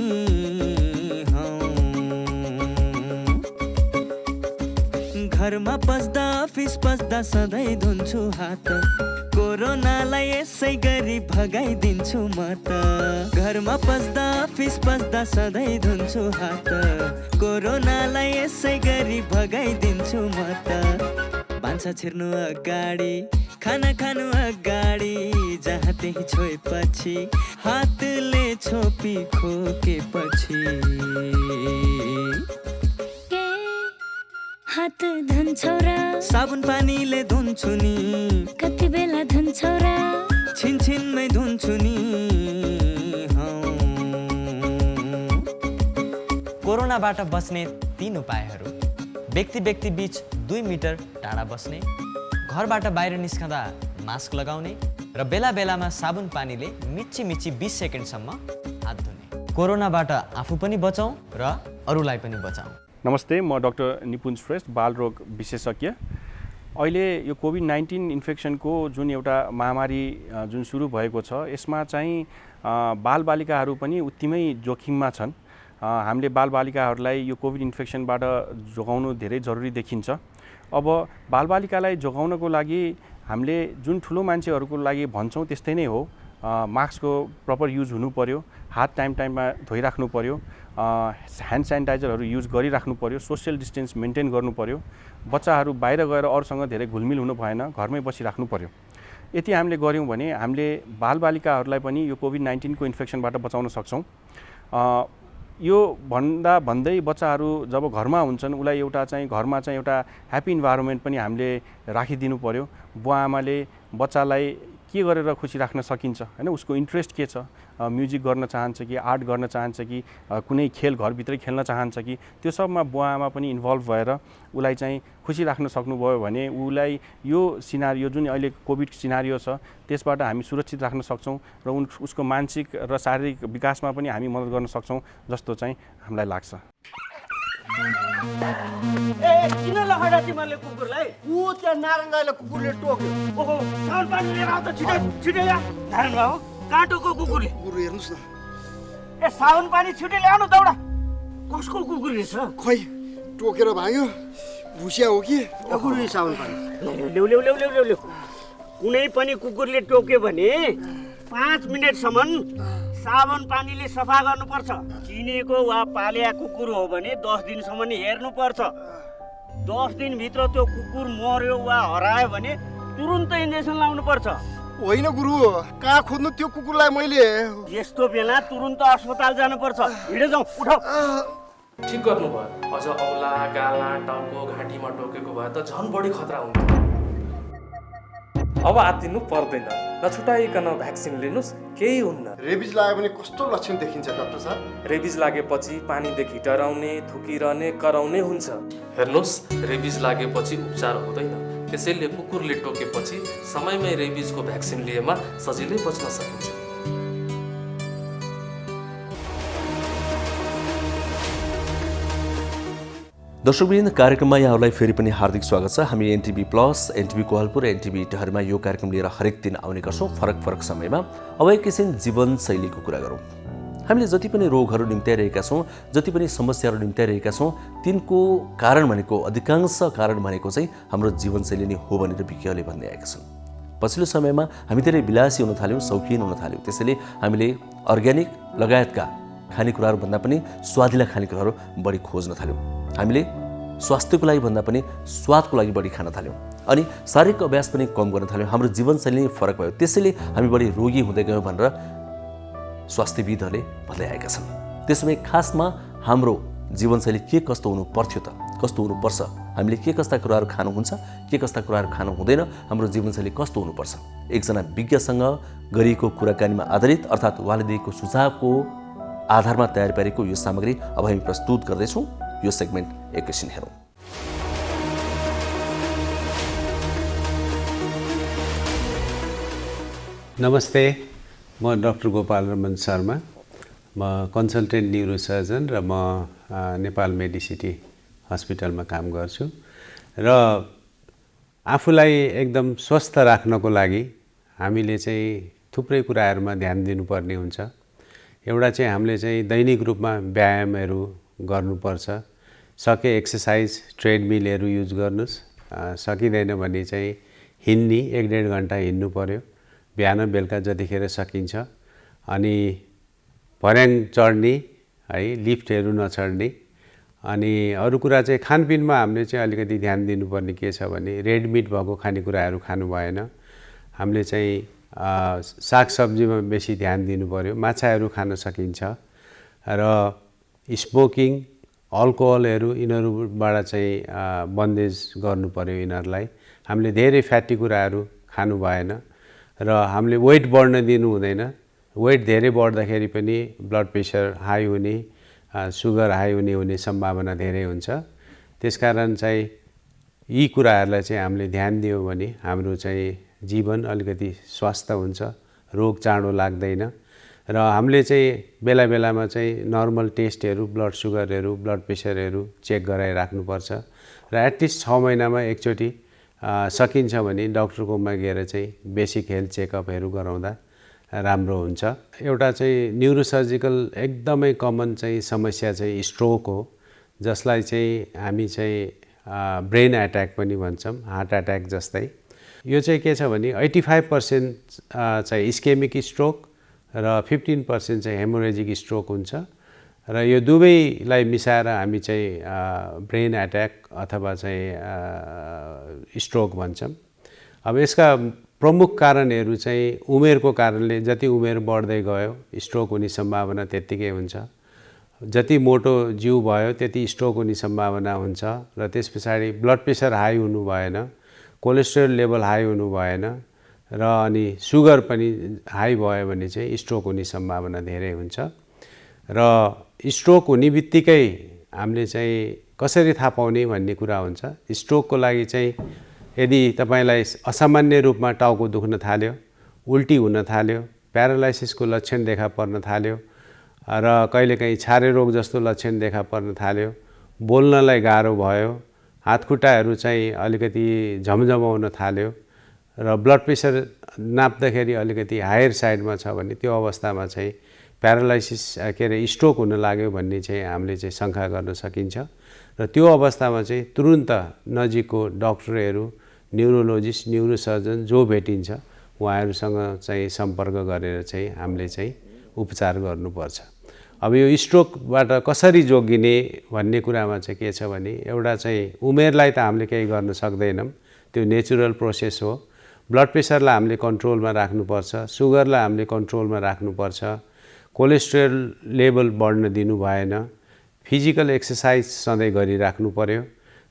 J: घरमा पस्दा अफिस पस्दा सधैँ धुन्छु हात, कोरोनालाई यसै गरी भगाइदिन्छु म त। घरमा पस्दा अफिस पस्दा सधैँ धुन्छु हात, कोरोनालाई यसै गरी भगाइदिन्छु म त। भान्सा छिर्नु अगाडि खाना खानु अगाडि जहाँ त्यही छोएपछि हातले छोपी खोकेपछि हात धुन्छौ र साबुन पानीले धुन्छु नि, कति बेला धुन्छौ र छिनछिनमै धुन्छु नि।
K: कोरोनाबाट बच्ने 3 उपायहरू: व्यक्ति व्यक्ति बीच 2 मिटर टाढा बस्ने, घरबाट बाहिर निस्कँदा मास्क लगाउने र बेला बेलामा साबुन पानीले मिच्ची 20 सेकेन्डसम्म हात धुने। कोरोनाबाट आफू पनि बचाउँ र अरूलाई पनि बचाउँ।
L: नमस्ते, म डाक्टर निपुण श्रेष्ठ, बालरोग विशेषज्ञ। अहिले यो कोभिड-19 इन्फेक्सनको जुन एउटा महामारी जुन सुरु भएको छ यसमा चाहिँ बालबालिकाहरू पनि उत्तिमै जोखिममा छन्। हामीले बालबालिकाहरूलाई यो कोभिड इन्फेक्सनबाट जोगाउनु धेरै जरुरी देखिन्छ। अब बालबालिकालाई जोगाउनको लागि हामीले जुन ठुलो मान्छेहरूको लागि भन्छौँ त्यस्तै नै हो। मास्कको प्रपर युज हुनु पर्यो, हात टाइममा धोइराख्नु पर्यो, ह्यान्ड सेनिटाइजरहरू युज गरिराख्नु पर्यो, सोसियल डिस्टेन्स मेन्टेन गर्नु पर्यो, बच्चाहरू बाहिर गएर अरूसँग धेरै घुलमिल हुनु भएन, घरमै बसिराख्नु पर्यो। यति हामीले गऱ्यौँ भने हामीले बालबालिकाहरूलाई पनि यो कोभिड-19 को इन्फेक्सनबाट बचाउन सक्छौँ। यो भन्दै बच्चाहरू जब घरमा हुन्छन् उसलाई एउटा चाहिँ घरमा चाहिँ एउटा ह्याप्पी इन्भाइरोमेन्ट पनि हामीले राखिदिनु पर्यो। बुवा आमाले बच्चालाई के गरेर खुसी राख्न सकिन्छ हैन, उसको इन्ट्रेस्ट के छ, म्युजिक गर्न चाहन्छ कि आर्ट गर्न चाहन्छ कि कुनै खेल घरभित्रै खेल्न चाहन्छ कि त्यो सबमा बुवा आमा पनि इन्भल्भ भएर उसलाई चाहिँ खुसी राख्न सक्नुभयो भने उसलाई यो सिनारियो जुन अहिले कोभिड सिनारियो छ त्यसबाट हामी सुरक्षित राख्न सक्छौँ र उसको मानसिक र शारीरिक विकासमा पनि हामी मद्दत गर्न सक्छौँ जस्तो चाहिँ हामीलाई लाग्छ।
M: किन लखडा तिमीहरूले कुकुरलाई? ऊ त्यहाँ नारायणलाई कुकुरले टोक्यो। ओहो, साउन पानी लिएर आऊ त छिटै या। नारायण बाबु, काँटोको कुकुरले। कुकुर हेर्नुस् न। ए साउन पानी छिटै ल्याउनु दौडा। कसको कुकुर रहेछ?
N: खै टोकेर भाग्यो। भुसिया हो कि?
M: कुकुरले साउन पानी। ल्याउ। कुनै पनि कुकुरले टोक्यो भने 5 मिनेटसम्म साबुन पानीले सफा गर्नुपर्छ। किनेको वा पाल्या कुकुर हो भने 10 दिनसम्म हेर्नुपर्छ। 10 दिनभित्र त्यो कुकुर मर्यो वा हरायो भने तुरुन्तै इन्जेक्सन लाउनुपर्छ।
N: होइन गुरु, कहाँ खोज्नु त्यो कुकुरलाई मैले?
M: यस्तो बेला तुरुन्त अस्पताल जानुपर्छ। हिँडे जाउँ, उठाऊ।
O: ठिक गर्नुभयो। अझ औला, गाला, टाउको, घाँटीमा टोकेको भए त झन् बढी खतरा हुन्थ्यो। अब आत्तिनु पर्दैन, नछुटाइकन भ्याक्सिन लिनुस्, केही हुन्न।
N: रेबिज लाग्यो भने कस्तो लक्षण देखिन्छ डाक्टर साहब?
O: रेबिज लागेपछि पानीदेखि डराउने, थुकिरहने, कराउने हुन्छ। हेर्नुहोस्, रेबिज लागेपछि उपचार हुँदैन, त्यसैले कुकुरले टोकेपछि समयमै रेबिजको भ्याक्सिन लिएमा सजिलै बच्न सकिन्छ।
A: दर्शकवृन्द, कार्यक्रममा यहाँहरूलाई फेरि पनि हार्दिक स्वागत छ। हामी NTV plus, NTV Kohalpur, NTV टहरमा यो कार्यक्रम लिएर हरेक दिन आउने गर्छौँ फरक समयमा। अब एकैछिन जीवनशैलीको कुरा गरौँ। हामीले जति पनि रोगहरू निम्त्याइरहेका छौँ, जति पनि समस्याहरू निम्त्याइरहेका छौँ, तिनको कारण भनेको अधिकांश कारण भनेको चाहिँ हाम्रो जीवनशैली नै हो भनेर विज्ञहरूले भन्दै आएका छन्। पछिल्लो समयमा हामी धेरै विलासी हुन थाल्यौँ, शौकीन हुन थाल्यौँ। त्यसैले हामीले अर्ग्यानिक लगायतका खानेकुराहरू भन्दा पनि स्वादिला खानेकुराहरू बढी खोज्न थाल्यौँ। हामीले स्वास्थ्यको लागि भन्दा पनि स्वादको लागि बढी खान थाल्यौँ अनि शारीरिक अभ्यास पनि कम गर्न थाल्यौँ। हाम्रो जीवनशैली नै फरक भयो। त्यसैले हामी बढी रोगी हुँदै गयौँ भनेर स्वास्थ्यविदहरूले भन्दै आएका छन्। त्यसो भए खासमा हाम्रो जीवनशैली के कस्तो हुनु पर्थ्यो त, कस्तो हुनुपर्छ, हामीले के कस्ता कुराहरू खानुहुन्छ, के कस्ता कुराहरू खानु हुँदैन, हाम्रो जीवनशैली कस्तो हुनुपर्छ, एकजना विज्ञसँग गरिएको कुराकानीमा आधारित अर्थात् उहाँले दिएको सुझावको आधारमा तयार पारेको यो सामग्री अब हामी प्रस्तुत गर्दैछौँ। यो सेगमेन्ट एकैछिन हेरौँ।
P: नमस्ते, म डाक्टर गोपाल रमन शर्मा। म कन्सल्टेन्ट न्युरोसर्जन र म नेपाल मेडिसिटी हस्पिटलमा काम गर्छु र आफूलाई एकदम स्वस्थ राख्नको लागि हामीले चाहिँ थुप्रै कुराहरूमा ध्यान दिनुपर्ने हुन्छ। एउटा चाहिँ हामीले चाहिँ दैनिक रूपमा व्यायामहरू गर्नुपर्छ। सके एक्सर्साइज ट्रेडमिलहरू युज गर्नुहोस्, सकिँदैन भने चाहिँ हिँड्ने 1-1.5 घन्टा हिँड्नु पर्यो बिहान बेलुका जतिखेर सकिन्छ। अनि भर्याङ चढ्ने है, लिफ्टहरू नचढ्ने। अनि अरू कुरा चाहिँ खानपिनमा हामीले चाहिँ अलिकति ध्यान दिनुपर्ने के छ भने रेड मिट भएको खानेकुराहरू खानु भएन। हामीले चाहिँ सागसब्जीमा बेसी ध्यान दिनु पर्यो। माछाहरू खान सकिन्छ र स्मोकिङ, अल्कोहलहरू यिनीहरूबाट चाहिँ बन्देज गर्नु पर्यो यिनीहरूलाई। हामीले धेरै फ्याटी कुराहरू खानु भएन र हामीले वेट बढ्न दिनु हुँदैन। वेट धेरै बढ्दाखेरि पनि ब्लड प्रेसर हाई हुने, सुगर हाई हुने सम्भावना धेरै हुन्छ। त्यसकारण चाहिँ यी कुराहरूलाई चाहिँ हामीले ध्यान दियौँ भने हाम्रो चाहिँ जीवन अलिकति स्वस्थ हुन्छ, रोग चाँडो लाग्दैन र हामीले चाहिँ बेला बेलामा चाहिँ नर्मल टेस्टहरू, ब्लड सुगरहरू, ब्लड प्रेसरहरू चेक गराइराख्नुपर्छ र एटलिस्ट 6 महिनामा एकचोटि सकिन्छ भने डक्टरकोमा गएर चाहिँ बेसिक हेल्थ चेकअपहरू गराउँदा राम्रो हुन्छ। एउटा चाहिँ न्युरोसर्जिकल एकदमै कमन चाहिँ समस्या चाहिँ स्ट्रोक हो, जसलाई चाहिँ हामी चाहिँ ब्रेन एट्याक पनि भन्छौँ, हार्ट एट्याक जस्तै। यो चाहिँ के छ भने 85% चाहिँ इस्केमिक स्ट्रोक र 15% चाहिँ हेमोरेजिक स्ट्रोक हुन्छ र यो दुवैलाई मिसाएर हामी चाहिँ ब्रेन एट्याक अथवा चाहिँ स्ट्रोक भन्छौँ। अब यसका प्रमुख कारणहरू चाहिँ उमेरको कारणले, जति उमेर बढ्दै गयो स्ट्रोक हुने सम्भावना त्यत्तिकै हुन्छ। जति मोटो जिउ भयो त्यति स्ट्रोक हुने सम्भावना हुन्छ र त्यस पछाडि ब्लड प्रेसर हाई हुनु भएन, कोलेस्ट्रोल लेभल हाई हुनु भएन र अनि सुगर पनि हाई भयो भने चाहिँ स्ट्रोक हुने सम्भावना धेरै हुन्छ। र स्ट्रोक हुने बित्तिकै हामीले चाहिँ कसरी थाहा पाउने भन्ने कुरा हुन्छ। स्ट्रोकको लागि चाहिँ यदि तपाईलाई असामान्य रूपमा टाउको दुख्न थाल्यो, उल्टी हुन थाल्यो, प्यारालाइसिसको लक्षण देखा पर्न थाल्यो र कहिलेकाहीँ छारे रोग जस्तो लक्षण देखा पर्न थाल्यो, बोल्नलाई गाह्रो भयो, हातखुट्टाहरू चाहिँ अलिकति झमझमाउन थाल्यो र ब्लड प्रेसर नाप्दाखेरि अलिकति हायर साइडमा छ भने त्यो अवस्थामा चाहिँ प्यारालाइसिस स्ट्रोक हुन लाग्यो भन्ने चाहिँ हामीले चाहिँ शङ्का गर्न सकिन्छ र त्यो अवस्थामा चाहिँ तुरुन्त नजिकको डक्टरहरू, न्युरोलोजिस्ट, न्युरोसर्जन जो भेटिन्छ उहाँहरूसँग चाहिँ सम्पर्क गरेर चाहिँ हामीले चाहिँ उपचार गर्नुपर्छ। अब यो स्ट्रोकबाट कसरी जोगिने भन्ने कुरामा चाहिँ के छ भने एउटा चाहिँ उमेरलाई त हामीले केही गर्न सक्दैनौँ, त्यो नेचुरल प्रोसेस हो। ब्लड प्रेसरलाई हामीले कन्ट्रोलमा राख्नुपर्छ, सुगरलाई हामीले कन्ट्रोलमा राख्नुपर्छ, कोलेस्ट्रोल लेभल बढ्न दिनु भएन, फिजिकल एक्सर्साइज सधैँ गरिराख्नु पर्यो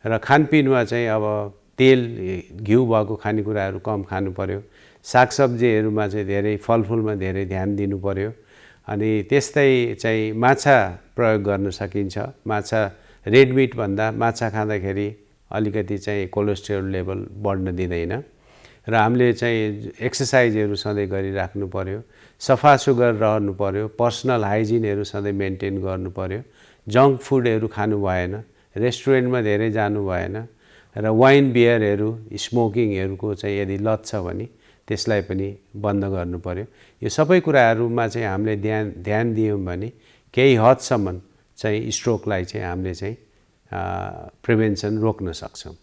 P: र खानपिनमा चाहिँ अब तेल, घिउ भएको खानेकुराहरू कम खानु पर्यो, सागसब्जीहरूमा चाहिँ धेरै, फलफुलमा धेरै ध्यान दिनु पर्यो। अनि त्यस्तै चाहिँ माछा प्रयोग गर्न सकिन्छ। माछा रेड मिट भन्दा माछा खाँदाखेरि अलिकति चाहिँ कोलेस्ट्रोल लेभल बढ्न दिँदैन र हामीले चाहिँ एक्सर्साइजहरू सधैँ गरिराख्नु पर्यो, सफा सुग्घर रहनु पर्यो, पर्सनल हाइजिनहरू सधैँ मेन्टेन गर्नु पर्यो, जङ्क फुडहरू खानु भएन, रेस्टुरेन्टमा धेरै जानु भएन र वाइन बियरहरू, स्मोकिङहरूको चाहिँ यदि लत छ भने त्यसलाई पनि बन्द गर्नु पर्यो। यो सबै कुराहरूमा चाहिँ हामीले ध्यान दियौँ भने केही हदसम्म चाहिँ स्ट्रोकलाई चाहिँ हामीले चाहिँ प्रिभेन्सन रोक्न सक्छौँ।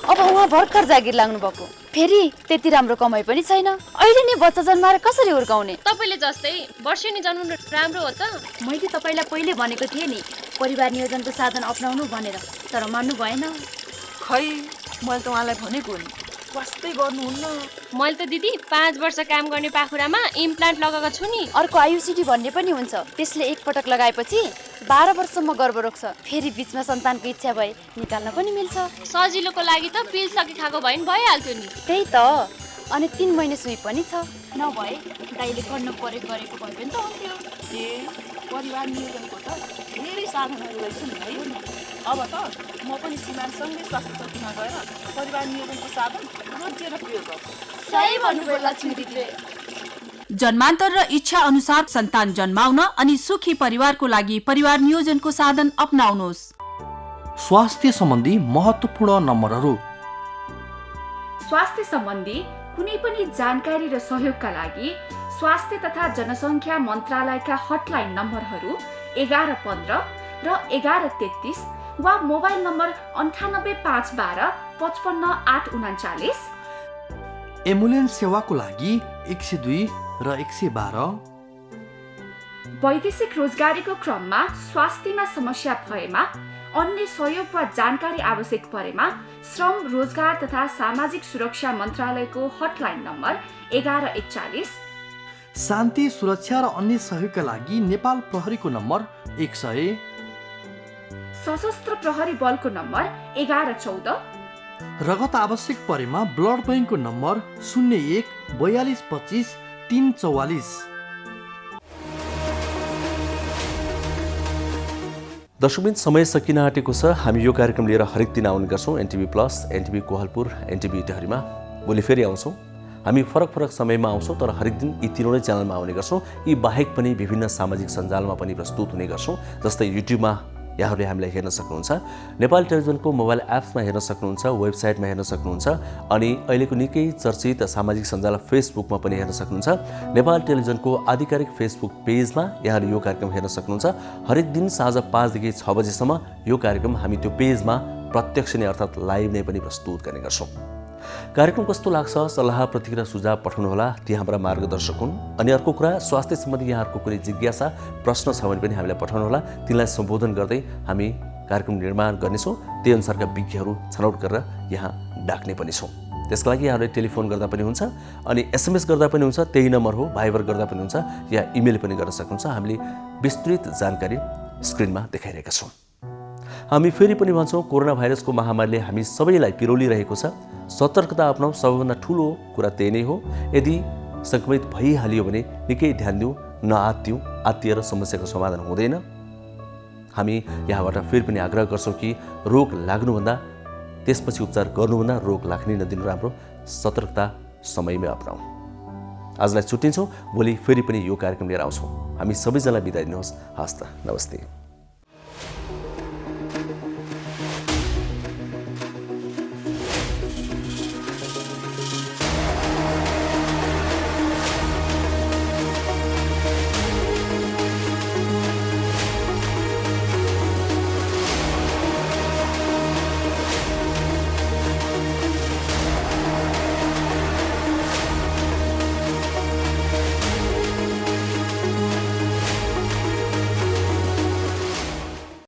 Q: अब उहाँ भर्खर जागिर लाग्नु भएको, फेरि त्यति राम्रो कमाइ पनि छैन। अहिले नि बच्चा जन्माएर कसरी हुर्काउने?
R: तपाईँले जस्तै वर्षेनी जन्माउनु राम्रो हो त?
Q: मैले तपाईँलाई पहिले भनेको थिएँ नि परिवार नियोजनको साधन अपनाउनु भनेर, तर मान्नु भएन।
E: खै मैले त उहाँलाई भनेको नि, वास्तै गर्नुहुन्न।
R: मैले त दिदी 5 वर्ष काम गर्ने पाखुरामा इम्प्लान्ट लगाएको छु नि।
Q: अर्को आयुसिटी भन्ने पनि हुन्छ, त्यसले एकपटक लगाएपछि 12 वर्षसम्म गर्भ रोक्छ, फेरि बिचमा सन्तानको इच्छा भए निकाल्न पनि मिल्छ।
R: सजिलोको लागि त पिल सके खाएको भए नि भइहाल्थ्यो नि।
Q: त्यही त, अनि 3 महिने सुई पनि छ, नभए दाइले कर्ण प्रयोग गरेको भए पनि त हुन्थ्यो।
E: परिवार नियोजनको त धेरै साधनहरू रहेछन् है। अब त म पनि श्रीमानसँगै स्वास्थ्य चौकीमा गएर परिवार नियोजनको साधन रोजेर प्रयोग गर्छु।
Q: सही भन्नुभयो लक्ष्मी दिदीले।
S: जन्मान्तर र इच्छा अनुसार सन्तान जन्माउन अनि सुखी परिवारको लागि परिवार नियोजनको साधन अपनाउनुहोस्।
T: स्वास्थ्य सम्बन्धी महत्त्वपूर्ण नम्बरहरू।
U: स्वास्थ्य सम्बन्धी कुनै पनि जानकारी र सहयोगका लागि स्वास्थ्य तथा जनसङ्ख्या मन्त्रालयका हटलाइन नम्बरहरू 1115 र 1133 वा मोबाइल नम्बर 98512 55839।
T: एम्बुलेन्स सेवाको लागि 102 र 112।
U: वैदेशिक रोजगारीको क्रममा स्वास्थ्यमा समस्या भएमा, अन्य सहयोग वा जानकारी आवश्यक परेमा श्रम रोजगार तथा सामाजिक सुरक्षा मन्त्रालयको हटलाइन नम्बर 1141।
T: शान्ति सुरक्षा र अन्य सहयोगका लागि नेपाल प्रहरीको नम्बर 100।
U: सशस्त्र प्रहरी बलको नम्बर 1114।
T: रगत आवश्यक परेमा ब्लड बैंकको नम्बर 01 42 25 344।
A: दर्शकबिन समय सकिन आँटेको छ। हामी यो कार्यक्रम लिएर हरेक दिन आउने गर्छौँ NTV plus, NTV Kohalpur, NTV इटहरीमा। भोलि फेरि आउँछौँ। हामी फरक फरक समयमा आउँछौँ, तर हरेक दिन यी तीनवटै च्यानलमा आउने गर्छौँ। यी बाहेक पनि विभिन्न सामाजिक सञ्जालमा पनि प्रस्तुत हुने गर्छौँ। जस्तै युट्युबमा यहाँहरूले हामीलाई हेर्न सक्नुहुन्छ, नेपाल टेलिभिजनको मोबाइल एप्समा हेर्न सक्नुहुन्छ, वेबसाइटमा हेर्न सक्नुहुन्छ, अनि अहिलेको निकै चर्चित सामाजिक सञ्जाल फेसबुकमा पनि हेर्न सक्नुहुन्छ। नेपाल टेलिभिजनको आधिकारिक फेसबुक पेजमा यहाँले यो कार्यक्रम हेर्न सक्नुहुन्छ। हरेक दिन साँझ 5 देखि 6 बजेसम्म यो कार्यक्रम हामी त्यो पेजमा प्रत्यक्ष नै अर्थात् लाइभ नै पनि प्रस्तुत गर्ने गर्छौँ। कार्यक्रम कस्तो लाग्छ, सल्लाह प्रतिक्रिया सुझाव पठाउनुहोला, ती हाम्रा मार्गदर्शक हुन्। अनि अर्को कुरा, स्वास्थ्य सम्बन्धी यहाँहरूको कुनै जिज्ञासा प्रश्न छ भने पनि हामीलाई पठाउनुहोला, तिनलाई सम्बोधन गर्दै हामी कार्यक्रम निर्माण गर्नेछौँ। त्यही अनुसारका विज्ञहरू छनौट गरेर यहाँ डाक्ने पनि छौँ। त्यसका लागि यहाँहरूले टेलिफोन गर्दा पनि हुन्छ, अनि SMS गर्दा पनि हुन्छ, त्यही नम्बर हो। भाइबर गर्दा पनि हुन्छ, या इमेल पनि गर्न सक्नुहुन्छ। हामीले विस्तृत जानकारी स्क्रिनमा देखाइरहेका छौँ। हामी फेरि पनि भन्छौँ, कोरोना भाइरसको महामारीले हामी सबैलाई पिरोलिरहेको छ। सतर्कता अपनाऊ, सबैभन्दा ठुलो कुरा त्यही नै हो। यदि सङ्क्रमित भइहालियो भने निकै ध्यान दिउँ, नआत्तियौँ। आत्तिएर समस्याको समाधान हुँदैन। हामी यहाँबाट फेरि पनि आग्रह गर्छौँ कि रोग लाग्नुभन्दा, त्यसपछि उपचार गर्नुभन्दा रोग लाग्नै नदिनु राम्रो। सतर्कता समयमै अपनाऊ। आजलाई छुट्टिन्छौँ। भोलि फेरि पनि यो कार्यक्रम लिएर आउँछौँ। हामी सबैजनालाई बिदा दिनुहोस्। हस्त, नमस्ते।